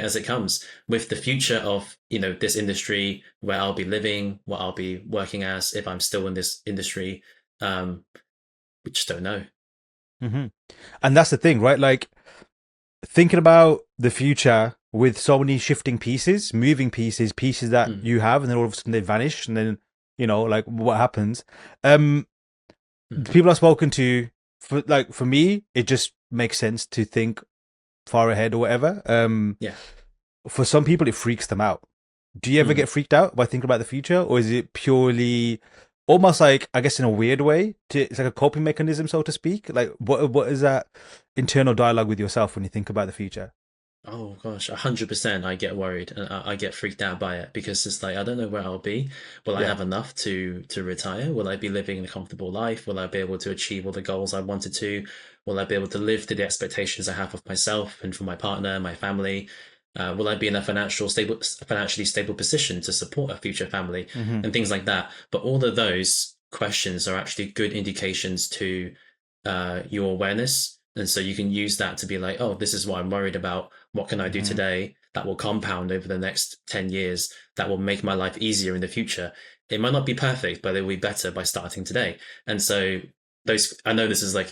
as it comes. With the future of this industry, where I'll be living, what I'll be working as, if I'm still in this industry, we just don't know. Mm-hmm. And that's the thing, right? Like thinking about the future with so many shifting pieces, moving pieces, pieces that Mm, you have, and then all of a sudden they vanish, and then like what happens? Um, the mhm. people I've spoken to, for me, it just makes sense to think far ahead or whatever. Yeah. For some people, it freaks them out. Do you ever Mm. get freaked out by thinking about the future, or is it purely almost like, I guess, in a weird way, it's like a coping mechanism, so to speak? Like, what is that internal dialogue with yourself when you think about the future? Oh gosh, 100%. I get worried and I get freaked out by it, because it's like I don't know where I'll be. Will I Yeah. have enough to retire? Will I be living a comfortable life? Will I be able to achieve all the goals I wanted to? Will I be able to live to the expectations I have of myself and for my partner, my family? Will I be in a financially stable position to support a future family, Hmm. and things like that? But all of those questions are actually good indications to your awareness. And so you can use that to be like, oh, this is what I'm worried about. What can I do Hmm. today that will compound over the next 10 years, that will make my life easier in the future? It might not be perfect, but it will be better by starting today. And so I know this is like,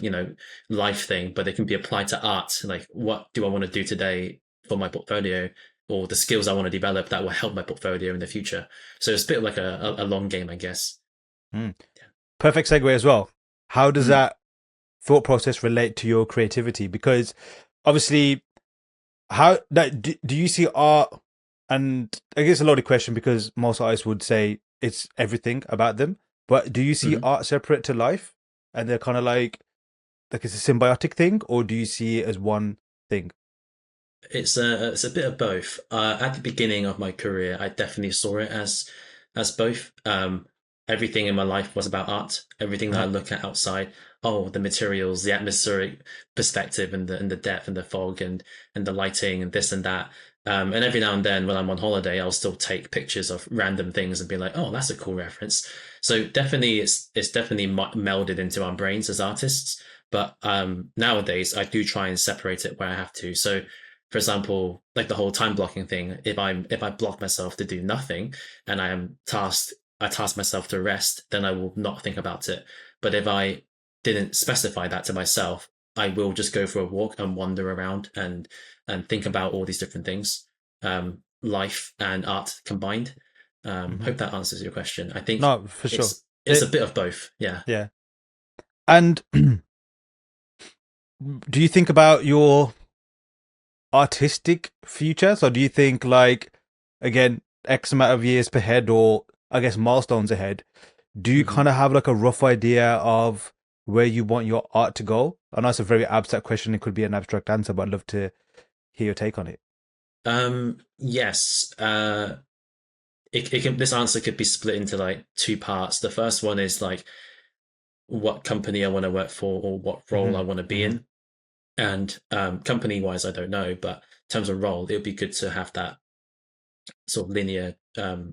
life thing, but it can be applied to art. Like, what do I want to do today for my portfolio, or the skills I want to develop that will help my portfolio in the future? So it's a bit like a long game, I guess. Mm. Perfect segue as well. How does Mm, that thought process relate to your creativity? Because obviously, how that do you see art? And I guess a loaded question because most artists would say it's everything about them. But do you see mhm. art separate to life, and they're kind of like it's a symbiotic thing, or do you see it as one thing? It's a bit of both. At the beginning of my career, I definitely saw it as both. Everything in my life was about art. Everything that I Uh-huh. look at outside, oh, the materials, the atmospheric perspective, and the depth, and the fog, and the lighting, and this and that. And every now and then, when I'm on holiday, I'll still take pictures of random things and be like, oh, that's a cool reference. So definitely, it's definitely melded into our brains as artists. But nowadays, I do try and separate it where I have to. So, For example, like the whole time blocking thing. If I block myself to do nothing, and I task myself to rest, then I will not think about it. But if I didn't specify that to myself, I will just go for a walk and wander around and think about all these different things, life and art combined. Hmm. Hope that answers your question. I think No, for sure. it's a bit of both. Yeah. Yeah. And do you think about your artistic future? So do you think like again, X amount of years ahead or I guess milestones ahead, do you Mhm. kind of have like a rough idea of where you want your art to go? I know it's a very abstract question, it could be an abstract answer, but I'd love to hear your take on it. Yes. This answer could be split into like two parts. The first one is like what company I want to work for or what role I Hmm. want to be Hmm. in. And company wise, I don't know, but in terms of role, it would be good to have that sort of linear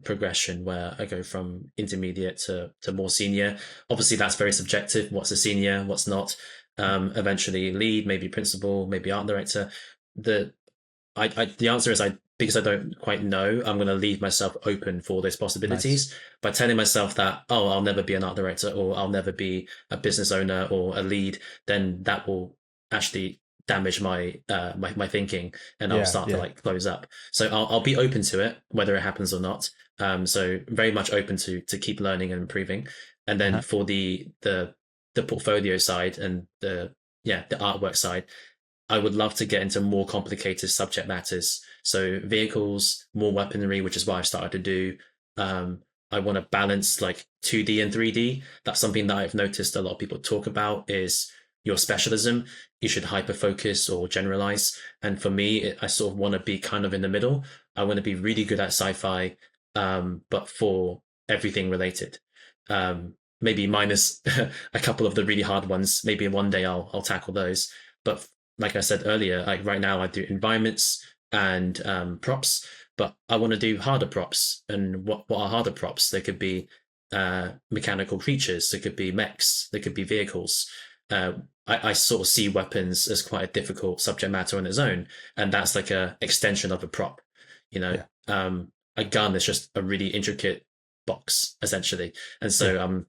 progression where I go from intermediate to more senior. Obviously, that's very subjective. What's a senior? What's not? Eventually, lead, maybe principal, maybe art director. The the answer is because I don't quite know. I'm going to leave myself open for those Nice. possibilities by telling myself that I'll never be an art director or I'll never be a business owner or a lead. Then that will actually damage my thinking, and I'll Yeah, start to yeah. like close up. So I'll be open to it whether it happens or not. So very much open to keep learning and improving. And then Uh-huh. for the portfolio side and the artwork side, I would love to get into more complicated subject matters. So vehicles, more weaponry, which is what I've started to do. I want to balance like 2D and 3D. That's something that I've noticed a lot of people talk about is your specialism. You should hyper focus or generalize. And for me, I sort of want to be kind of in the middle. I want to be really good at sci-fi, but for everything related. Maybe minus a couple of the really hard ones. Maybe one day I'll tackle those. But like I said earlier, like right now I do environments and props, but I want to do harder props. And what are harder props? They could be mechanical creatures, they could be mechs, they could be vehicles. Uh, I sort of see weapons as quite a difficult subject matter on its own, and that's like a extension of a prop. You know, Yeah. a gun is just a really intricate box essentially, and Yeah. so I'm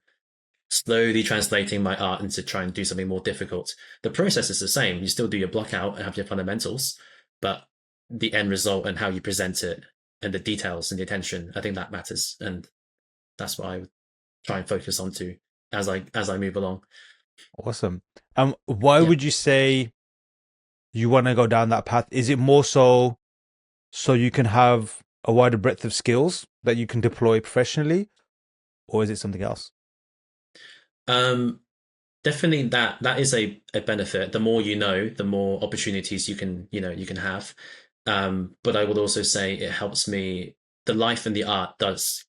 slowly translating my art into try and do something more difficult. The process is the same. You still do your block out and have your fundamentals, but the end result and how you present it and the details and the attention, I think that matters. And that's what I would try and focus on to as I move along. Awesome. Why Yeah. would you say you want to go down that path? Is it more so you can have a wider breadth of skills that you can deploy professionally, or is it something else? Um Definitely that is a benefit. The more you know, the more opportunities you can have. But I would also say it helps me the life and the art does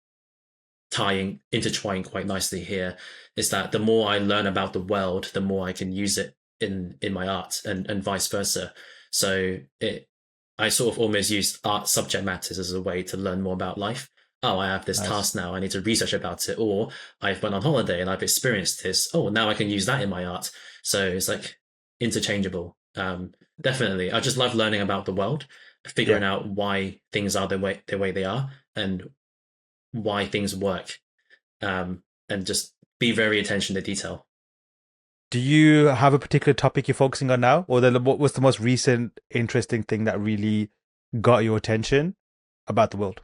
tying intertwine quite nicely here is that the more I learn about the world, the more I can use it in my art and vice versa. So it I sort of almost use art subject matters as a way to learn more about life. Oh, I have this Nice. task now. I need to research about it. Or I've went on holiday and I've experienced this. Oh, now I can use that in my art. So it's like interchangeable. Definitely. I just love learning about the world, Yeah. figuring out why things are the way they are, and why things work, and just be very attention to detail. Do you have a particular topic you're focusing on now, or what was the most recent interesting thing that really got your attention about the world?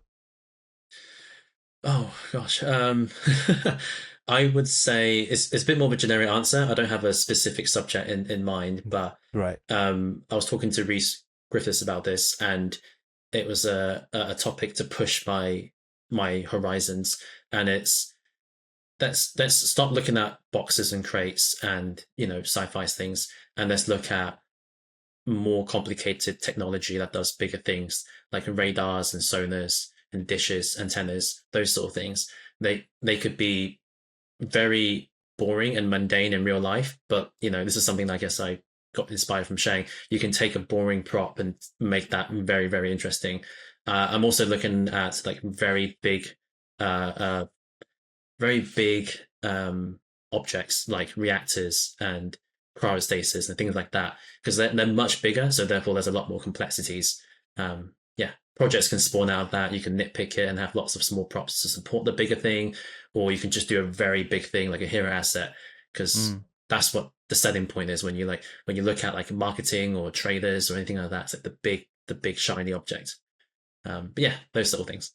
Oh gosh, I would say it's a bit more of a generic answer. I don't have a specific subject in mind, but Right. I was talking to Reese Griffiths about this, and it was a topic to push my horizons, and it's let's stop looking at boxes and crates and sci-fi things, and let's look at more complicated technology that does bigger things like radars and sonars and dishes, antennas, those sort of things. They could be very boring and mundane in real life, but this is something that I guess I got inspired from Shang. You can take a boring prop and make that very, very interesting. I'm also looking at like uh, uh, very big objects like reactors and cryostasis and things like that, because they're much bigger, so therefore there's a lot more complexities. Yeah, projects can spawn out of that. You can nitpick it and have lots of small props to support the bigger thing, or you can just do a very big thing like a hero asset, because Mm. that's what the selling point is when you look at like marketing or trailers or anything like that. It's like the big shiny object. But yeah, those sort of things.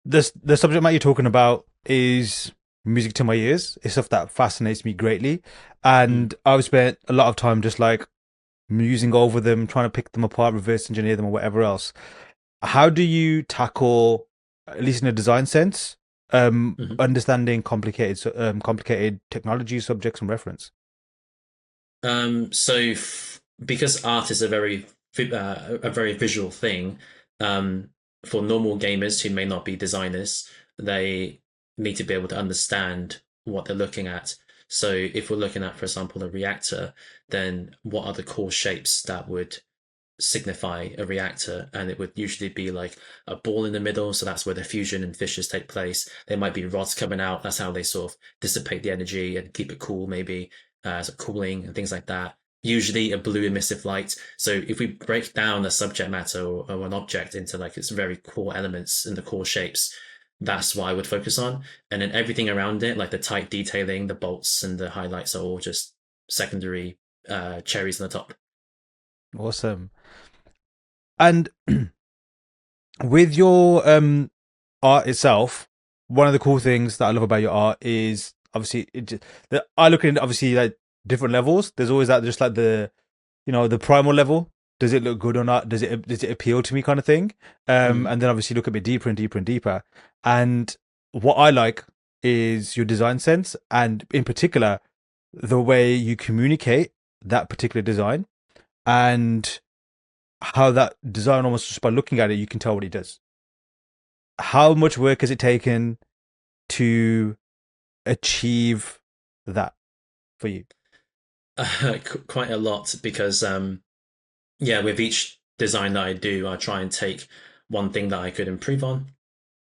The subject matter you're talking about is music to my ears. It's stuff that fascinates me greatly, Mm. and I've spent a lot of time just like musing over them, trying to pick them apart, reverse engineer them, or whatever else. How do you tackle, at least in a design sense, Mhm. understanding complicated technology subjects and reference? Because art is a very visual thing, um, for normal gamers who may not be designers, they need to be able to understand what they're looking at. So if we're looking at, for example, a reactor, then what are the core shapes that would signify a reactor? And it would usually be like a ball in the middle, so that's where the fusion and fissures take place. There might be rods coming out, that's how they sort of dissipate the energy and keep it cool, maybe so cooling and things like that. Usually a blue emissive light. So if we break down a subject matter or an object into like its very core elements and the core shapes, that's what I would focus on. And then everything around it, like the tight detailing, the bolts and the highlights, are all just secondary cherries on the top. Awesome. And with your art itself, one of the cool things that I love about your art is obviously I look at it obviously like different levels. There's always that just like the primal level. Does it look good or not? Does it appeal to me kind of thing? Mm. And then obviously look a bit deeper and deeper and deeper. And what I like is your design sense, and in particular the way you communicate that particular design, and how that design, almost just by looking at it, you can tell what it does. How much work has it taken to achieve that for you? Quite a lot, because yeah, with each design that I do, I try and take one thing that I could improve on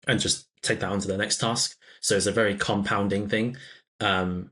and just take that on to the next task. So it's a very compounding thing. Um,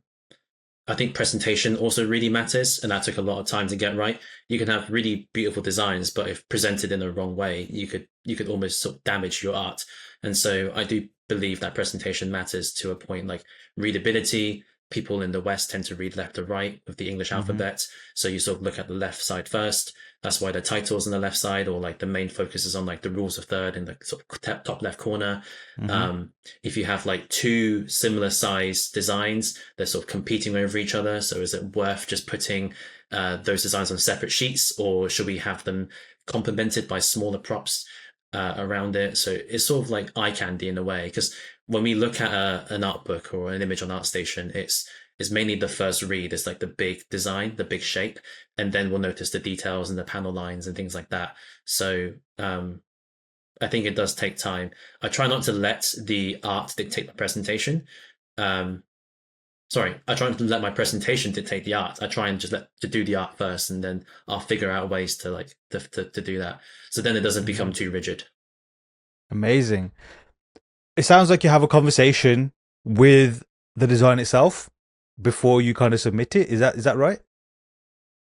I think presentation also really matters, and that took a lot of time to get right. You can have really beautiful designs, but if presented in the wrong way, you could almost sort of damage your art. And so I do believe that presentation matters to a point. Like readability, people in the West tend to read left to right with the English Mm-hmm. alphabet, so you sort of look at the left side first. That's why the title's on the left side, or like the main focus is on like the rules of third in the sort of top left corner. Mm-hmm. Um, if you have like two similar size designs, they're sort of competing over each other. So is it worth just putting those designs on separate sheets, or should we have them complemented by smaller props around it? So it's sort of like eye candy in a way, because when we look at an art book or an image on ArtStation, it's mainly the first read. It's like the big design, the big shape, and then we'll notice the details and the panel lines and things like that. So I think it does take time. I try not to let the art dictate the presentation. Um, Sorry, I try not to let my presentation dictate the art. I try and just let to do the art first, and then I'll figure out ways to like to do that. So then it doesn't Mm-hmm. become too rigid. Amazing. It sounds like you have a conversation with the design itself before you kind of submit it. Is that right?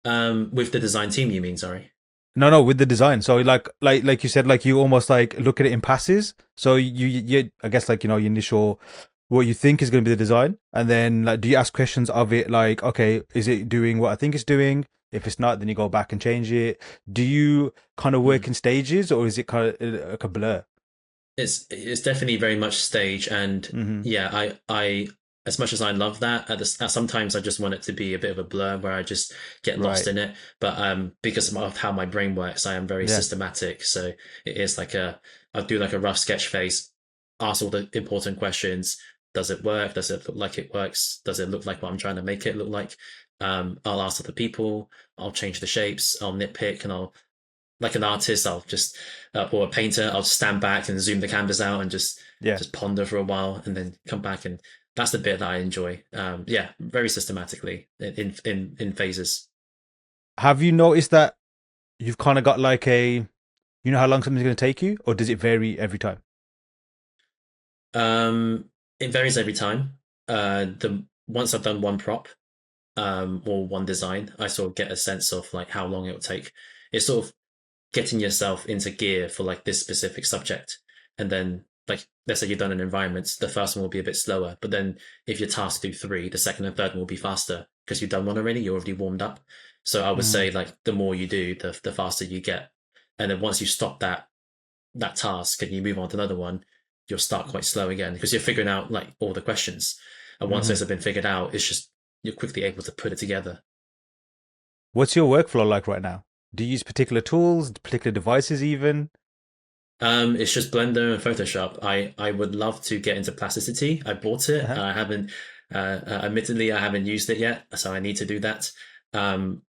With the design team, you mean? Sorry. No, no, with the design. So like you said, like you almost like look at it in passes. So you I guess like your initial what you think is going to be the design, and then like do you ask questions of it like, okay, is it doing what I think it's doing? If it's not, then you go back and change it. Do you kind of work Mm. in stages, or is it kind of like a blur? It's definitely very much stage, and Mm-hmm. yeah, I as much as I love that, sometimes I just want it to be a bit of a blur where I just get lost Right. in it. But because of how my brain works, I am very Yeah. systematic. So it is like I'll do like a rough sketch phase, ask all the important questions. Does it work? Does it look like it works? Does it look like what I'm trying to make it look like? I'll ask other people. I'll change the shapes. I'll nitpick, and I'll like an artist, I'll just or a painter, I'll stand back and zoom the canvas out and Yeah. just ponder for a while, and then come back, and that's the bit that I enjoy. Yeah, very systematically in phases. Have you noticed that you've kind of got like how long something's going to take you, or does it vary every time? Um, it varies every time. The Once I've done one prop, or one design, I sort of get a sense of like how long it will take. It's sort of getting yourself into gear for like this specific subject. And then like let's say you've done an environment, the first one will be a bit slower. But then if you're tasked to do three, the second and third one will be faster because you've done one already, you're already warmed up. So I would Mm. say like the more you do, the faster you get. And then once you stop that task and you move on to another one, you'll start quite slow again because you're figuring out like all the questions. And once Hmm. those have been figured out, it's just you're quickly able to put it together. What's your workflow like right now? Do you use particular tools, particular devices, even? It's just Blender and Photoshop. I would love to get into plasticity. I bought it. Uh-huh. I haven't, admittedly, I haven't used it yet, so I need to do that. Um,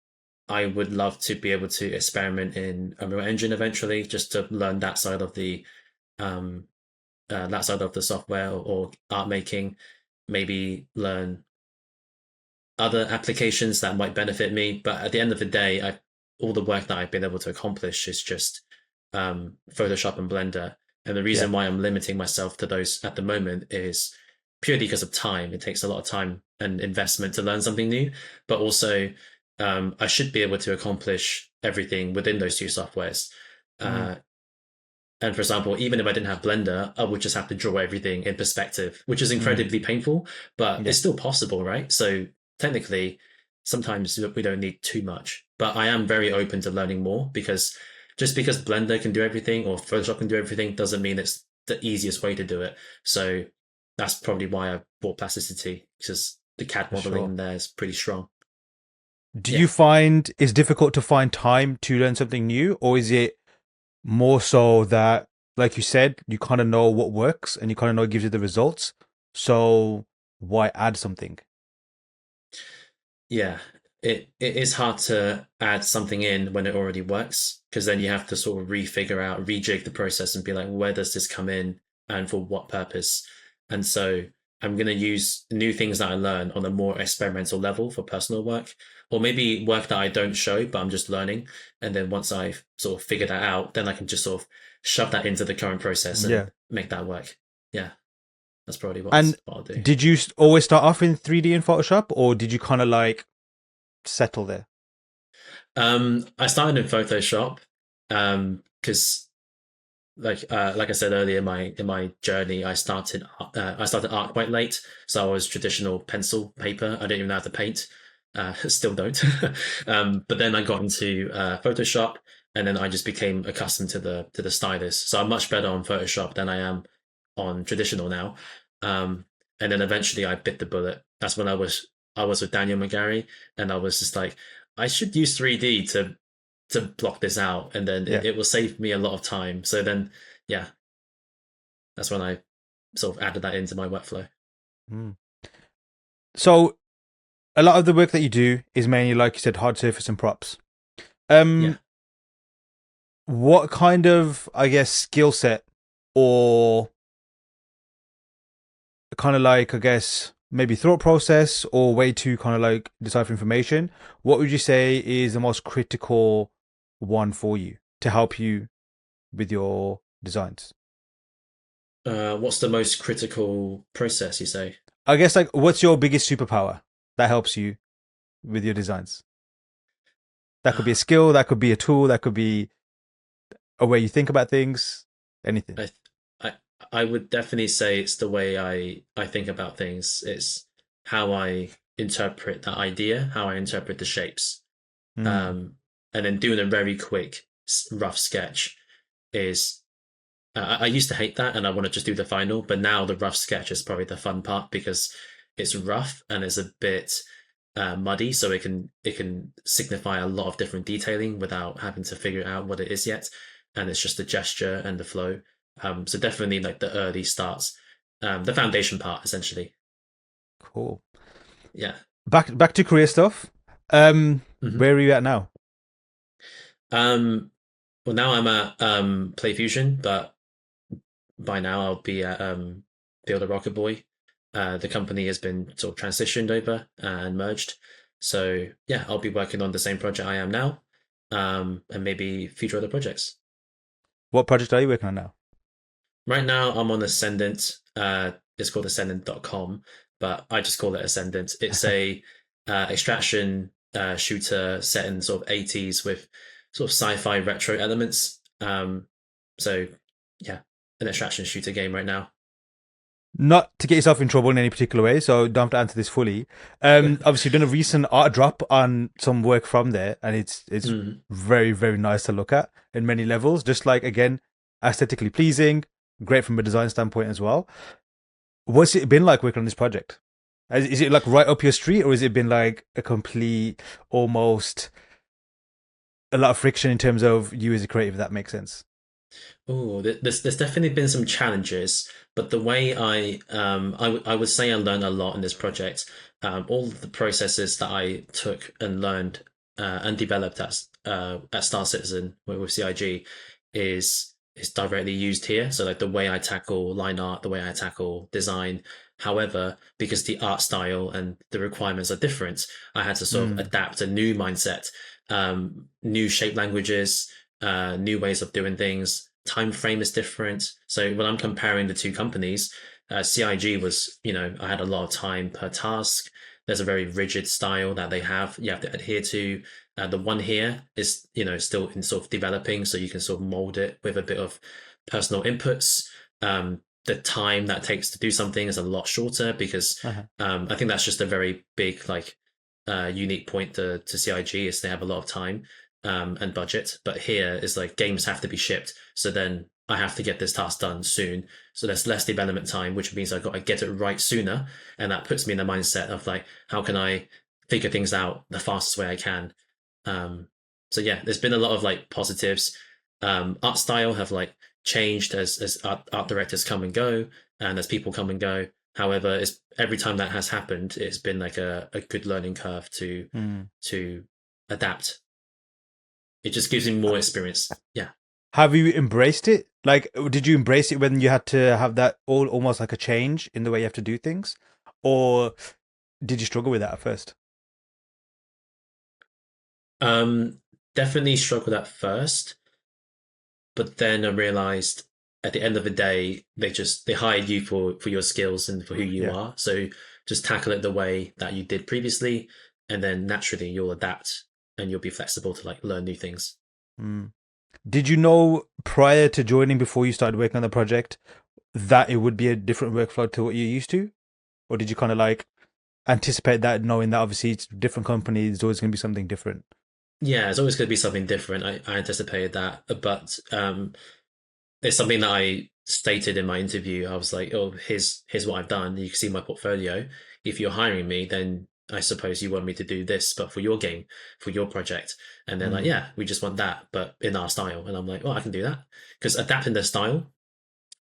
I would love to be able to experiment in Unreal Engine eventually, just to learn um, that side of the software or art making. Maybe learn other applications that might benefit me. But at the end of the day, all the work that I've been able to accomplish is just Photoshop and Blender. And the Yeah. reason why I'm limiting myself to those at the moment is purely because of time. It takes a lot of time and investment to learn something new, but also I should be able to accomplish everything within those two softwares. Mm. Uh, and for example, even if I didn't have Blender, I would just have to draw everything in perspective, which is Mm. incredibly painful, but Yeah. it's still possible, right? So technically, sometimes we don't need too much. But I am very open to learning more because just because Blender can do everything or Photoshop can do everything doesn't mean it's the easiest way to do it. So that's probably why I bought Plasticity because the CAD For modeling sure. in there is pretty strong. Do Yeah. you find it's difficult to find time to learn something new, or is it more so that, like you said, you kind of know what works and you kind of know it gives you the results? So why add something? Yeah, it is hard to add something in when it already works because then you have to sort of refigure out, rejig the process and be like, where does this come in and for what purpose? And so I'm going to use new things that I learn on a more experimental level for personal work, or maybe work that I don't show, but I'm just learning. And then once I've sort of figured that out, then I can just sort of shove that into the current process Yeah. and make that work. Yeah, that's probably And what I'll do. did you always start off in 3D in Photoshop, or did you kind of like settle there? I started in Photoshop because like I said earlier in my journey, I started art quite late, so I was traditional pencil paper. I didn't even know how to paint. Still don't. But then I got into Photoshop, and then I just became accustomed to the stylus. So I'm much better on Photoshop than I am on traditional now. Um, and then eventually I bit the bullet. That's when I was with Daniel McGarry, and I was just like, I should use 3D to block this out, and then Yeah. it will save me a lot of time. So then, yeah, that's when I sort of added that into my workflow. Mm. So a lot of the work that you do is mainly, like you said, hard surface and props. Yeah. Um, what kind of, I guess, skill set or kind of like, I guess, maybe thought process or way to kind of like decipher information, what would you say is the most critical one for you to help you with your designs? What's the most critical process you say? I guess like what's your biggest superpower that helps you with your designs? That could be a Uh, skill, that could be a tool, that could be a way you think about things, anything. I I I would definitely say it's the way I think about things. It's how I interpret that idea, how I interpret the shapes. Mm. Um, and then doing a very quick rough sketch is I used to hate that and I want to just do the final, but now the rough sketch is probably the fun part because it's rough and it's a bit muddy, so it can signify a lot of different detailing without having to figure out what it is yet, and it's just the gesture and the flow. So definitely like the early starts, the foundation part essentially. Cool. Yeah. Back to career stuff. Hmm. Where are you at now? Um, well, now I'm at Play Fusion, but by now I'll be at Build a Rocket Boy. The company has been sort of transitioned over and merged. So yeah, I'll be working on the same project I am now, and maybe future other projects. What project are you working on now? Right now I'm on Ascendant. It's called Ascendant.com, but I just call it Ascendant. It's a extraction shooter set in sort of 80s with sort of sci-fi retro elements. So yeah, an extraction shooter game right now. Not to get yourself in trouble in any particular way, so don't have to answer this fully. Obviously, you've done a recent art drop on some work from there, and it's Mm. very, very nice to look at in many levels. Just like, again, aesthetically pleasing, great from a design standpoint as well. What's it been like working on this project? Is it like right up your street, or has it been like a complete, almost a lot of friction in terms of you as a creative? If that makes sense. Oh, there's definitely been some challenges, but the way I would say I learned a lot in this project. All of the processes that I took and learned and developed at Star Citizen with CIG is directly used here. So like the way I tackle line art, the way I tackle design. However, because the art style and the requirements are different, I had to sort of Mm. adapt a new mindset, new shape languages, new ways of doing things. Time frame is different. So when I'm comparing the two companies, CIG was, I had a lot of time per task. There's a very rigid style that they have. You have to adhere to. The one here is, still in sort of developing, so you can sort of mold it with a bit of personal inputs. The time that takes to do something is a lot shorter because Uh-huh. I think that's just a very big like unique point to CIG is they have a lot of time and budget. But here is like games have to be shipped. So then I have to get this task done soon. So there's less development time, which means I've got to get it right sooner. And that puts me in the mindset of like, how can I figure things out the fastest way I can? So yeah, there's been a lot of like positives. Art style have like changed as art directors come and go and as people come and go. However, it's every time that has happened, it's been like a good learning curve Mm. to adapt. It just gives me more experience. Yeah. Have you embraced it? Like, did you embrace it when you had to have that all almost like a change in the way you have to do things, or did you struggle with that at first? Um, Definitely struggled at first, but then I realized at the end of the day, they hired you for your skills and for who you Yeah. are. So just tackle it the way that you did previously, and then naturally you'll adapt and you'll be flexible to like learn new things. Mm. Did you know prior to joining, before you started working on the project, that it would be a different workflow to what you're used to, or did you kind of like anticipate that, knowing that obviously it's different companies, there's always going to be something different? Yeah, it's always going to be something different. I anticipated that, but it's something that I stated in my interview. I was like, "Oh, here's what I've done. You can see my portfolio. If you're hiring me, then I suppose you want me to do this, but for your game, for your project." And they're like, Mm. "Yeah, we just want that, but in our style." And I'm like, "Well, I can do that because adapting their style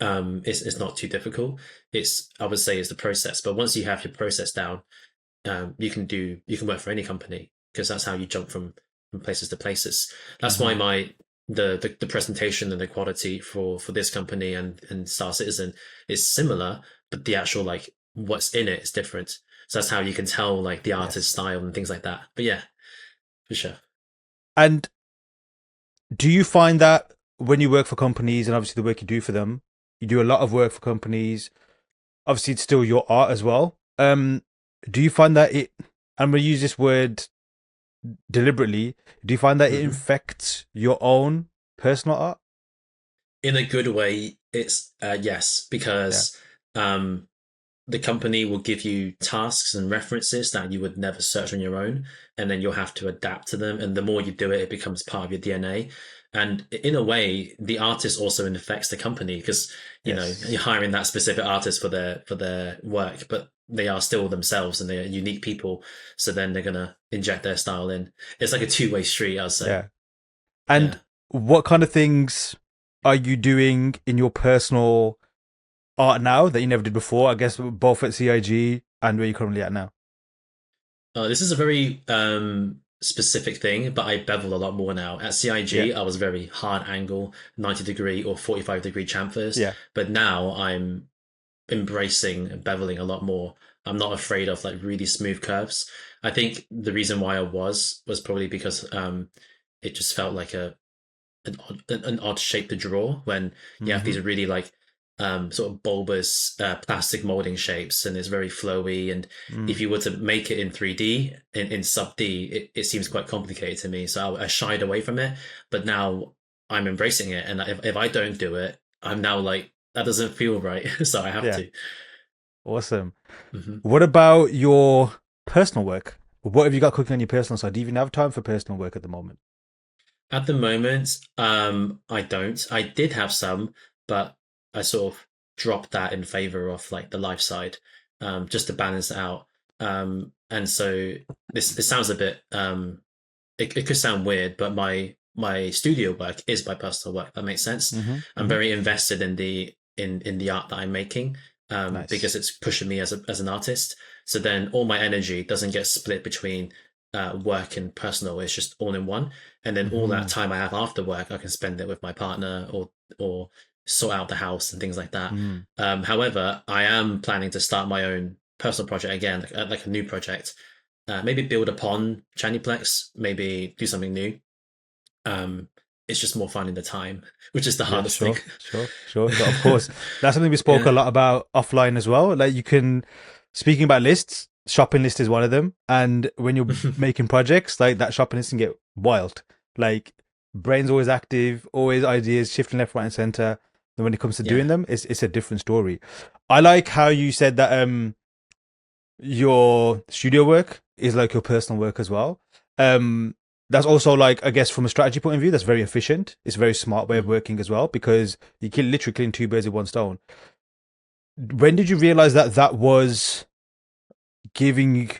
is not too difficult. It's I would say is the process, but once you have your process down, you can work for any company because that's how you jump from places to places. That's why Uh-huh. the presentation and the quality for this company and Star Citizen is similar, but the actual like what's in it is different. So that's how you can tell like the artist's Yes. style and things like that. But yeah, for sure. And do you find that when you work for companies, and obviously the work you do for them, you do a lot of work for companies, obviously it's still your art as well. Do you find that it, I'm going to use this word deliberately, do you find that it Hmm. infects your own personal art? In a good way, it's yes Yeah. because um the company will give you tasks and references that you would never search on your own, and then you'll have to adapt to them. And the more you do it, it becomes part of your DNA. And in a way, the artist also affects the company because you're Yes. hiring that specific artist for their work, but they are still themselves and they are unique people. So then they're gonna inject their style in. It's like a two-way street, I'd say. Yeah. And Yeah. what kind of things are you doing in your personal art now that you never did before? I guess both at CIG and where you're currently at now. This is a very specific thing, but I bevel a lot more now. At Yeah. CIG, I was very hard angle, 90-degree or 45-degree chamfers, Yeah. but now I'm embracing beveling a lot more. I'm not afraid of like really smooth curves. I think the reason why I was probably because it just felt like an odd shape to draw when you have Hmm. these really like sort of bulbous plastic molding shapes, and it's very flowy. And if Mm. you were to make it in 3D, in sub D, it seems quite complicated to me. So I shied away from it. But now I'm embracing it. And if I don't do it, I'm now like, that doesn't feel right. So I have Yeah, to. awesome. Hmm. What about your personal work? What have you got cooking on your personal side? Do you even have time for personal work at the moment? At the moment, I don't. I did have some, but I sort of dropped that in favor of like the life side, just to balance it out. And so this sounds a bit it could sound weird, but my studio work is my personal work. That makes sense. Mm-hmm. I'm Mm-hmm. very invested in the art that I'm making, Nice. because it's pushing me as an artist. So then all my energy doesn't get split between work and personal. It's just all in one. And then all that Mm-hmm. time I have after work, I can spend it with my partner or sort out the house and things like that. Mm. However, I am planning to start my own personal project again, like a new project. Maybe build upon Chaniplex, maybe do something new. Um, it's just more finding the time, which is the Yeah, hardest thing. sure. So of course, that's something we spoke a Yeah. lot about offline as well. Like you can, speaking about lists, shopping list is one of them. And when you're making projects, like that shopping list can get wild. Like brain's always active, always ideas shifting left, right, and center. Then when it comes to doing Yeah. them, it's a different story. I like how you said that your studio work is like your personal work as well. Um, that's also like, I guess, from a strategy point of view, that's very efficient. It's a very smart way of Mhm. working as well because you can literally killing two birds with one stone. When did you realize that that was giving,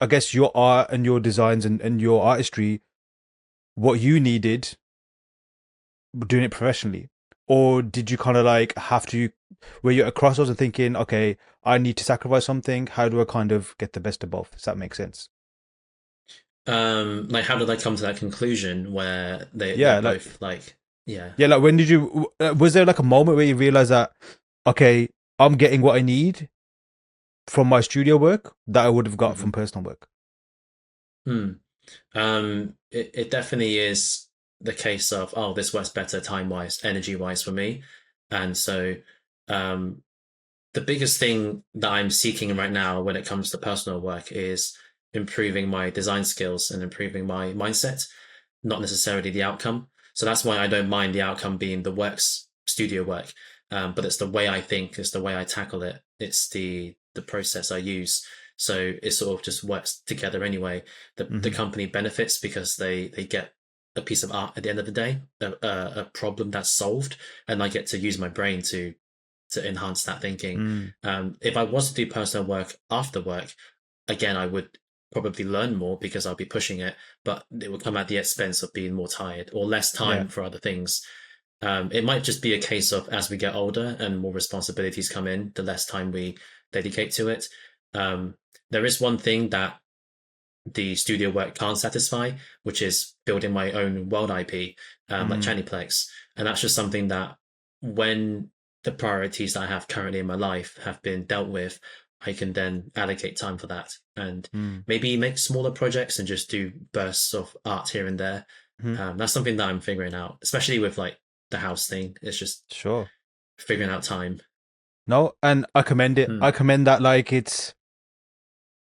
I guess, your art and your designs and your artistry what you needed doing it professionally? Or did you kind of like have to, were you at a crossroads and thinking, okay, I need to sacrifice something? How do I kind of get the best of both? Does that make sense? Like how did I come to that conclusion where they're Yeah, like both like, yeah. yeah, like when did you? Was there like a moment where you realized that okay, I'm getting what I need from my studio work that I would have got Hmm. from personal work? Hmm. It definitely is the case of, oh, this works better time wise, energy wise for me. And so, um, the biggest thing that I'm seeking right now when it comes to personal work is improving my design skills and improving my mindset, not necessarily the outcome. So that's why I don't mind the outcome being the works studio work. But it's the way I think, it's the way I tackle it, it's the process I use. So it sort of just works together anyway. The Mm-hmm. company benefits because they get a piece of art at the end of the day, a problem that's solved, and I get to use my brain to enhance that thinking. Mm, If I was to do personal work after work, again, I would probably learn more because I'll be pushing it, but it would come at the expense of being more tired or less yeah. time for other things. It might just be a case of as we get older and more responsibilities come in, the less time we dedicate to it. Um, there is one thing that the studio work can't satisfy, which is building my own world IP, like Mm, Chaniplex. And that's just something that when the priorities that I have currently in my life have been dealt with, I can then allocate time for that and mm, maybe make smaller projects and just do bursts of art here and there. mm, That's something that I'm figuring out, especially with like the house thing. It's just sure. figuring out time. No, and I commend it. Hmm. I commend that. Like it's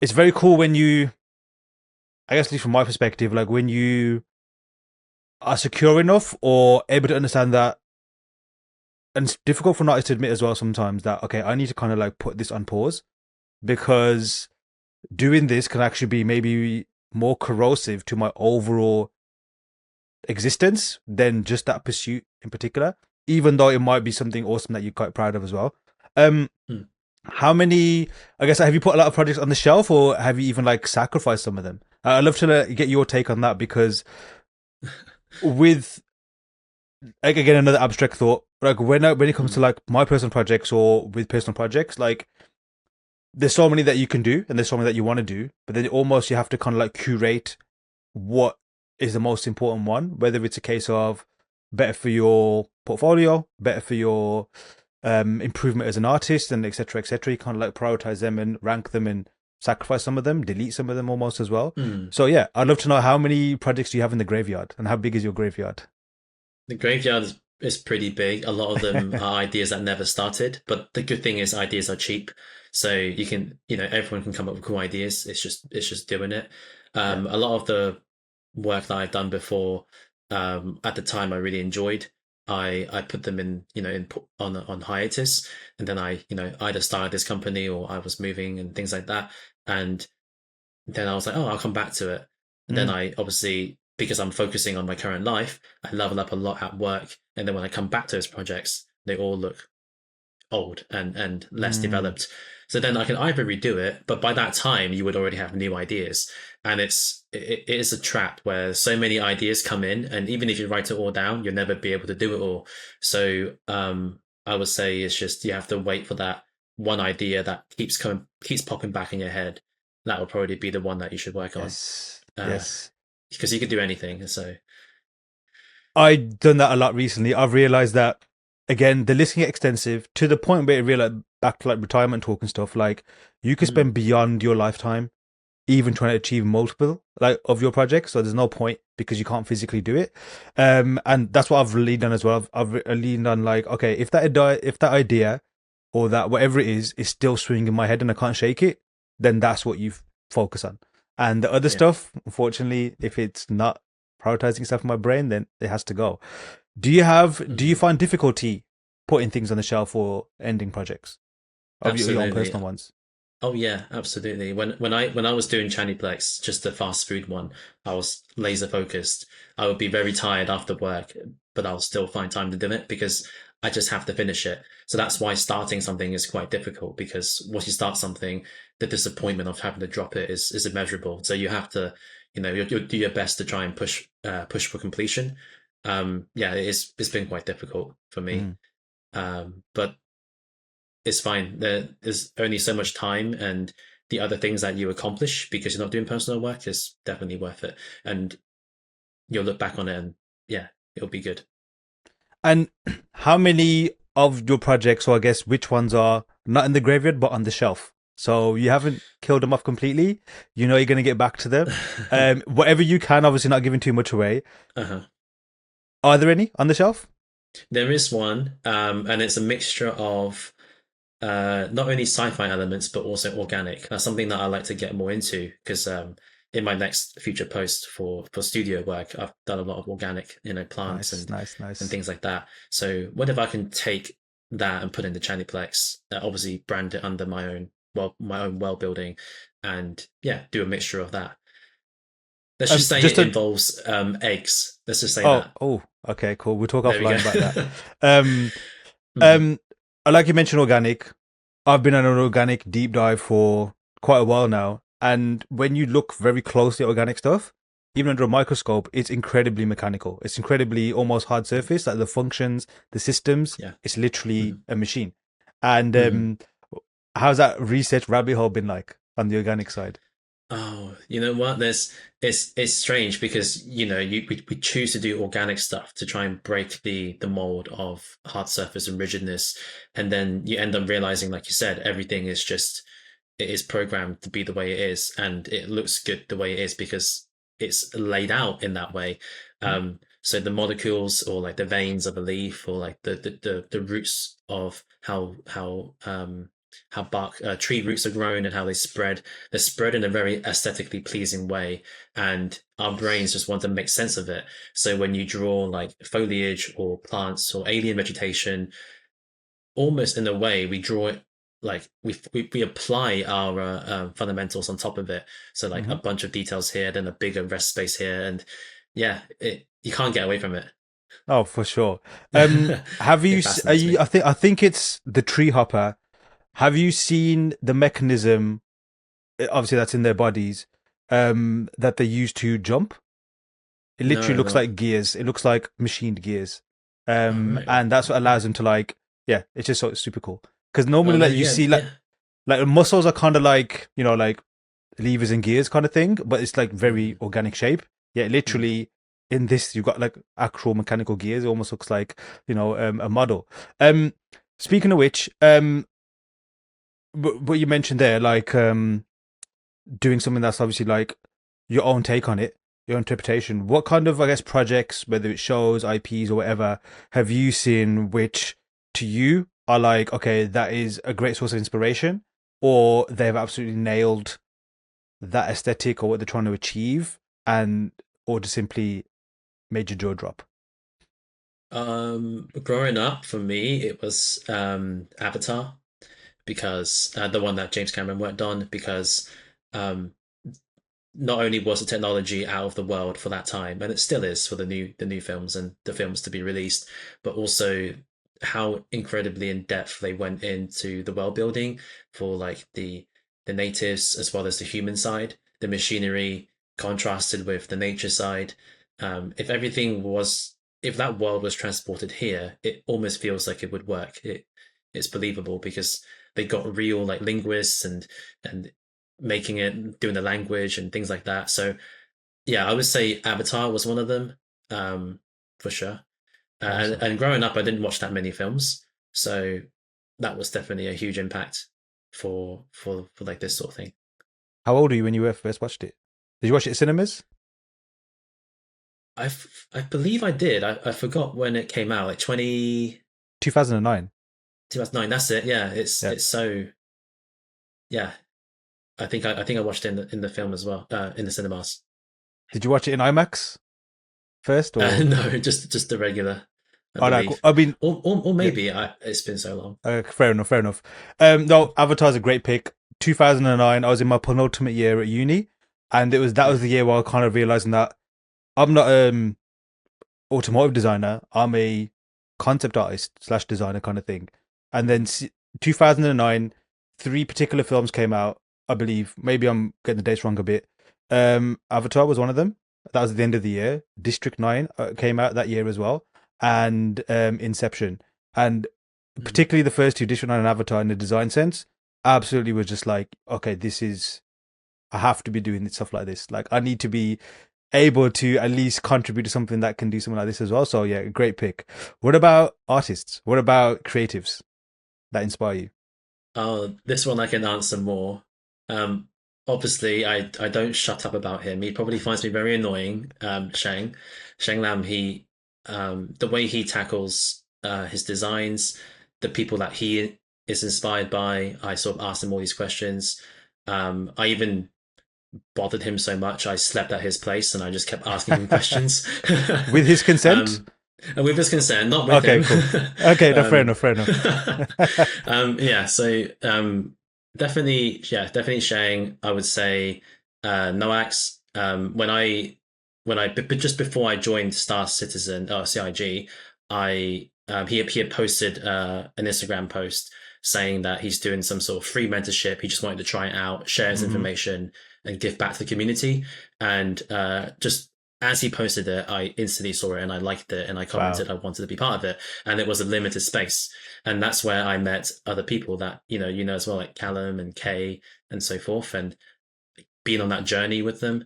very cool when you, I guess, at least from my perspective, like when you are secure enough or able to understand that, and it's difficult for an artist to admit as well sometimes that okay, I need to kind of like put this on pause because doing this can actually be maybe more corrosive to my overall existence than just that pursuit in particular, even though it might be something awesome that you're quite proud of as well. Um, Hmm. how many, I guess, have you put a lot of projects on the shelf or have you even like sacrificed some of them? I'd love to get your take on that because with, like, again, another abstract thought, like when it comes Hmm. to like my personal projects or with personal projects, like there's so many that you can do and there's so many that you want to do, but then almost you have to kind of like curate what is the most important one, whether it's a case of better for your portfolio, better for your improvement as an artist, and etc. etc. You kind of like prioritize them and rank them and sacrifice some of them, delete some of them almost as well. Hmm. So yeah, I'd love to know how many projects do you have in the graveyard and how big is your graveyard? The graveyard is is pretty big. A lot of them are ideas that never started, but the good thing is ideas are cheap, so you can, everyone can come up with cool ideas. It's just doing it. Yeah. A lot of the work that I've done before, at the time I really enjoyed. I put them in, on hiatus, and then I, either started this company or I was moving and things like that, and then I was like, oh, I'll come back to it. And then Mm. I obviously, because I'm focusing on my current life, I level up a lot at work. And then when I come back to those projects, they all look old and less Mm. developed. So then I can either redo it, but by that time you would already have new ideas. And it is a trap where so many ideas come in, and even if you write it all down, you'll never be able to do it all. So I would say it's just you have to wait for that one idea that keeps popping back in your head. That will probably be the one that you should work on. Yes. Uh, Yes. because you could do anything. So I've done that a lot recently. I've realized that again, the list can get extensive to the point where it really back to like retirement talk and stuff. Like you could mm, spend beyond your lifetime even trying to achieve multiple like of your projects. So there's no point because you can't physically do it. And that's what I've leaned on as well. I've leaned on like, okay, if that idea or that whatever it is still swinging in my head and I can't shake it, then that's what you focus on. And the other yeah. stuff, unfortunately, if it's not prioritizing stuff in my brain, then it has to go. Do you Mhm. find difficulty putting things on the shelf or ending projects of your own Absolutely. personal ones? Oh yeah, absolutely. When I was doing Chaniplex, just the fast food one, I was laser focused. I would be very tired after work, but I'll still find time to do it because I just have to finish it. So that's why starting something is quite difficult because once you start something, the disappointment of having to drop it is immeasurable. So you have to, you'll do your best to try and push for completion. Yeah, it's been quite difficult for me. Mm. But it's fine. There's only so much time, and the other things that you accomplish because you're not doing personal work is definitely worth it. And you'll look back on it, and yeah, it'll be good. And how many of your projects, or I guess which ones are not in the graveyard but on the shelf? So you haven't killed them off completely. You know you're going to get back to them. Whatever you can, obviously not giving too much away. Uh-huh. Are there any on the shelf? There is one, and it's a mixture of not only sci-fi elements but also organic. That's something that I like to get more into because in my next future post for studio work, I've done a lot of organic, plants Nice, and nice, nice. things like that. So what if I can take that and put in the Chaniplex, obviously brand it under my own well building, and yeah, do a mixture of that. Let's just say Just it a involves eggs. Let's just say oh that. oh okay, cool. We'll talk There we offline about that. go. Um, Mhm. I like you mentioned organic. I've been on an organic deep dive for quite a while now, and when you look very closely at organic stuff, even under a microscope, it's incredibly mechanical. It's incredibly almost hard surface, like the functions, the systems. Yeah. It's literally Mhm. a machine. And Mhm. how's that research rabbit hole been like on the organic side? Oh, you know what? It's strange because we choose to do organic stuff to try and break the mold of hard surface and rigidness, and then you end up realizing, like you said, everything is just it is programmed to be the way it is, and it looks good the way it is because it's laid out in that way. So the molecules or like the veins of a leaf or like the roots of how bark tree roots are grown and how they're spread in a very aesthetically pleasing way, and our brains Nice. just want to make sense of it. So when you draw like foliage or plants or alien vegetation, almost in a way we draw it like we apply our fundamentals on top of it. So like a Hmm. bunch of details here, then a bigger rest space here, and yeah, you can't get away from it. Oh, for sure. Have you? It Are fascinates you? me. I think it's the tree hopper. Have you seen the mechanism? Obviously, that's in their bodies. That they use to jump. It literally No, looks not like gears. It looks like machined gears. all right. And that's what allows Okay. them to like, yeah, it's just so super cool. Because Oh, normally, there like you you go. see, Yeah. like muscles are kind of like like levers and gears kind of thing, but it's like very Mhm. organic shape. Yeah, Mhm. literally in this you've got like actual mechanical gears. It almost looks like a model. Speaking of which, what you mentioned there, like doing something that's obviously like your own take on it. your interpretation, what kind of, I guess, projects, whether it's shows, IPs, or whatever, have you seen which to you are like, okay, that is a great source of inspiration, or they've absolutely nailed that aesthetic or what they're trying to achieve, and or just simply made your jaw drop? Growing up for me, it was Avatar because the one that James Cameron worked on because um, not only was the technology out of the world for that time, and it still is for the new films and the films to be released, but also how incredibly in depth they went into the world building for like the natives as well as the human side, the machinery contrasted with the nature side. If everything was if that world was transported here, it almost feels like it would work. It's believable because they got real like linguists and making it, doing the language and things like that. So yeah, I would say Avatar was one of them, for sure. And, Awesome. and growing up, I didn't watch that many films, so that was definitely a huge impact for like this sort of thing. How old were you when you first watched it? Did you watch it at cinemas? I believe I did. I forgot when it came out, like 2009. 2009. That's it. Yeah, Yeah. it's so yeah. I think I watched it in the film as well, in the cinemas. Did you watch it in IMAX first, or? No, just the regular, I Oh, no, cool. believe. I mean, Or yeah. maybe it's been so long. Fair enough, fair enough. No, Avatar's a great pick. 2009, I was in my penultimate year at uni, and that Yeah. was the year where I kind of realizing that I'm not automotive designer. I'm a concept artist slash designer kind of thing. And then 2009, three particular films came out. I believe maybe I'm getting the dates wrong a bit. Avatar was one of them. That was at the end of the year. District 9 came out that year as well, and Inception. And Mm. particularly the first two, District 9 and Avatar, in the design sense, absolutely was just like, okay, this is, I have to be doing stuff like this. Like, I need to be able to at least contribute to something that can do something like this as well. So yeah, great pick. What about artists? What about creatives that inspire you? Oh, this one I can answer more. Um, Obviously, I don't shut up about him. He probably finds me very annoying. Shang Lam. The way he tackles his designs, the people that he is inspired by. I sort of asked him all these questions. I even bothered him so much, I slept at his place and I just kept asking him questions. With his consent? um, and with his consent, not with Okay, him. cool. Okay, no, fair um, enough, fair enough. yeah, so definitely Shang. I would say Noax. But just before I joined Star Citizen or CIG, he had posted an Instagram post saying that he's doing some sort of free mentorship. He just wanted to try it out, share his Hmm. information, and give back to the community. And just as he posted it, I instantly saw it and I liked it and I Wow. commented I wanted to be part of it. And it was a limited space. And that's where I met other people that, you know as well, like Callum and Kay and so forth. And being on that journey with them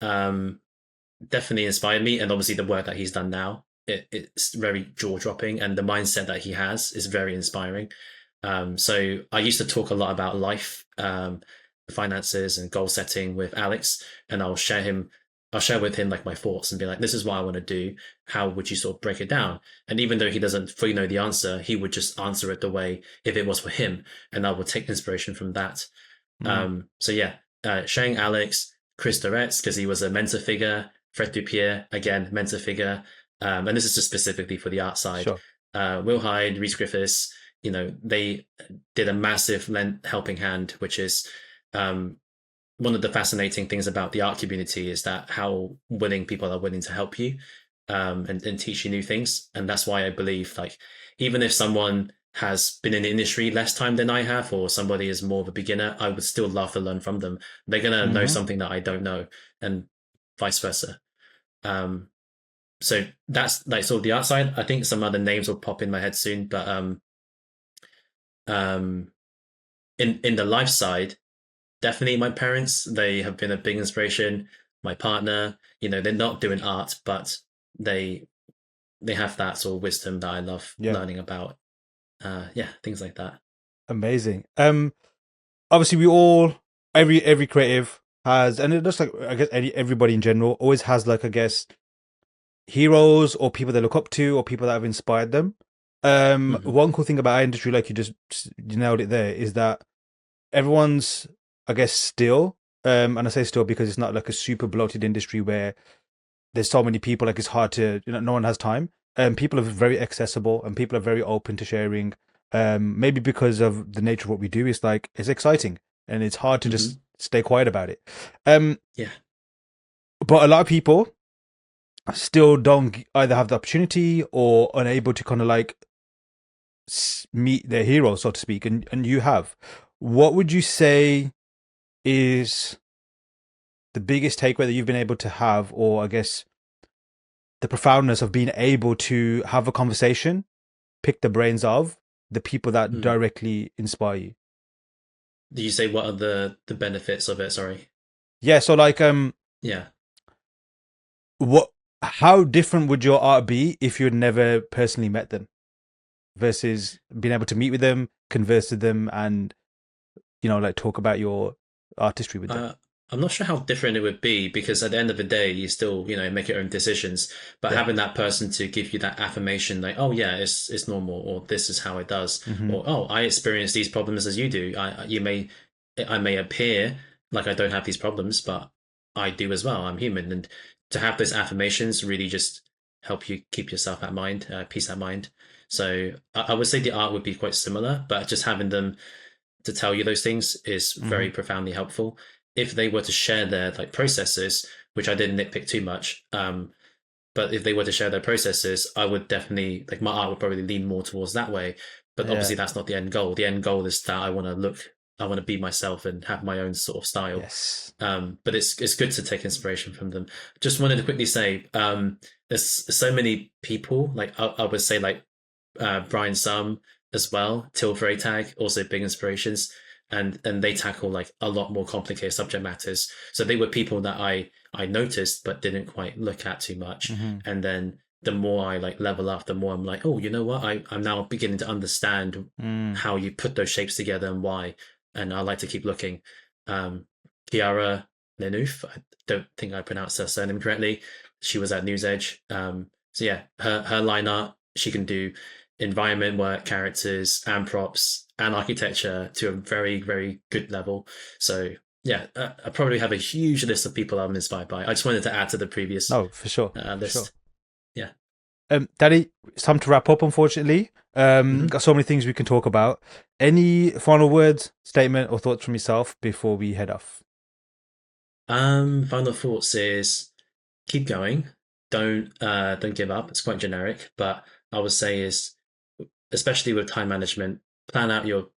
um, definitely inspired me. And obviously the work that he's done now, it's very jaw dropping. And the mindset that he has is very inspiring. So I used to talk a lot about life, finances, and goal setting with Alex, and I'll share with him like my thoughts and be like, "This is what I want to do. How would you sort of break it down?" And even though he doesn't fully know the answer, he would just answer it the way if it was for him, and I would take inspiration from that. Hmm. So yeah, Shang, Alex, Chris Doretz, because he was a mentor figure. Fred Dupierre, again, mentor figure. And this is just specifically for the art side. Sure. Will Hyde, Reese Griffiths, they did a massive helping hand, which is um, one of the fascinating things about the art community is that how willing people are willing to help you, and teach you new things. And that's why I believe, like, even if someone has been in the industry less time than I have, or somebody is more of a beginner, I would still love to learn from them. They're gonna know Hmm. something that I don't know, and vice versa. Um, so that's like sort of the art side. I think some other names will pop in my head soon, but um, in the life side, definitely my parents. They have been a big inspiration. My partner, they're not doing art, but they they have that sort of wisdom that I love Yeah. learning about. Yeah, things like that. Amazing. Obviously we all, every creative has, and it looks like, I guess everybody in general always has, like, I guess, heroes or people they look up to or people that have inspired them. Hmm. One cool thing about our industry, like you nailed it there, is that everyone's, I guess, still, and I say still because it's not like a super bloated industry where there's so many people, like it's hard to, no one has time. People are very accessible and people are very open to sharing. Maybe because of the nature of what we do, it's like it's exciting and it's hard to Hmm. just stay quiet about it. Um, Yeah. but a lot of people still don't either have the opportunity or unable to kind of like meet their hero, so to speak, and you have. What would you say is the biggest takeaway that you've been able to have, or I guess the profoundness of being able to have a conversation, pick the brains of the people that Mm. directly inspire you? Do you say what are the benefits of it? Sorry. Yeah, so like Yeah. what how different would your art be if you had never personally met them versus being able to meet with them, converse with them, and like talk about your artistry with them? Uh, I'm not sure how different it would be because at the end of the day, you still, make your own decisions. But Yeah. having that person to give you that affirmation, like, oh yeah, it's normal, or this is how it does, Hmm. or oh, I experience these problems as you do. I may appear like I don't have these problems, but I do as well. I'm human, and to have those affirmations really just help you keep yourself at mind, peace at mind. So I would say the art would be quite similar, but just having them to tell you those things is Hmm. very profoundly helpful. If they were to share their like processes, which I didn't nitpick too much, but if they were to share their processes, I would definitely like my art would probably lean more towards that way. But Yeah. obviously, that's not the end goal. The end goal is that I want to be myself and have my own sort of style. Yes. But it's good to take inspiration from them. Just wanted to quickly say, there's so many people. Like I would say, like Brian Sum as well, Till Freytag, also big inspirations, and they tackle like a lot more complicated subject matters. So they were people that I noticed but didn't quite look at too much, Hmm. and then the more I like level up, the more I'm like, oh, you know what? I'm now beginning to understand Mm. how you put those shapes together and why, and I like to keep looking. Um, Kiara Lenouf, I don't think I pronounced her surname correctly. She was at News Edge. So yeah, her line art, she can do environment work, characters, and props and architecture to a very, very good level. So yeah, I probably have a huge list of people I'm inspired by. I just wanted to add to the previous No, for sure, for sure. list. Yeah. Daddy, it's time to wrap up, unfortunately. Hmm. Got so many things we can talk about. Any final words, statement, or thoughts from yourself before we head off? Final thoughts is keep going. Don't give up. It's quite generic, but I would say is especially with time management, plan out your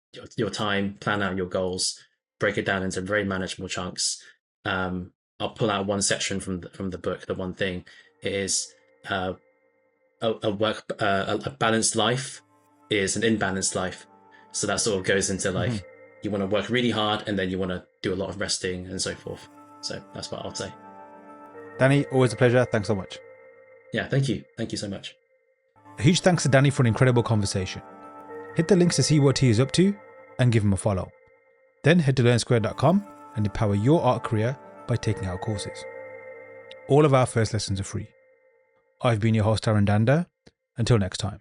time, plan out your goals, break it down into very manageable chunks. I'll pull out one section from the book. The one thing is uh, a balanced life is an imbalanced life. So that sort of goes into Hmm. like you want to work really hard and then you want to do a lot of resting and so forth. So that's what I'll say. Danny, always a pleasure. Thanks so much. Yeah, thank you so much. A huge thanks to Danny for an incredible conversation. Hit the links to see what he is up to and give him a follow. Then head to learnsquare.com and empower your art career by taking our courses. All of our first lessons are free. I've been your host, Aaron Danda. Until next time.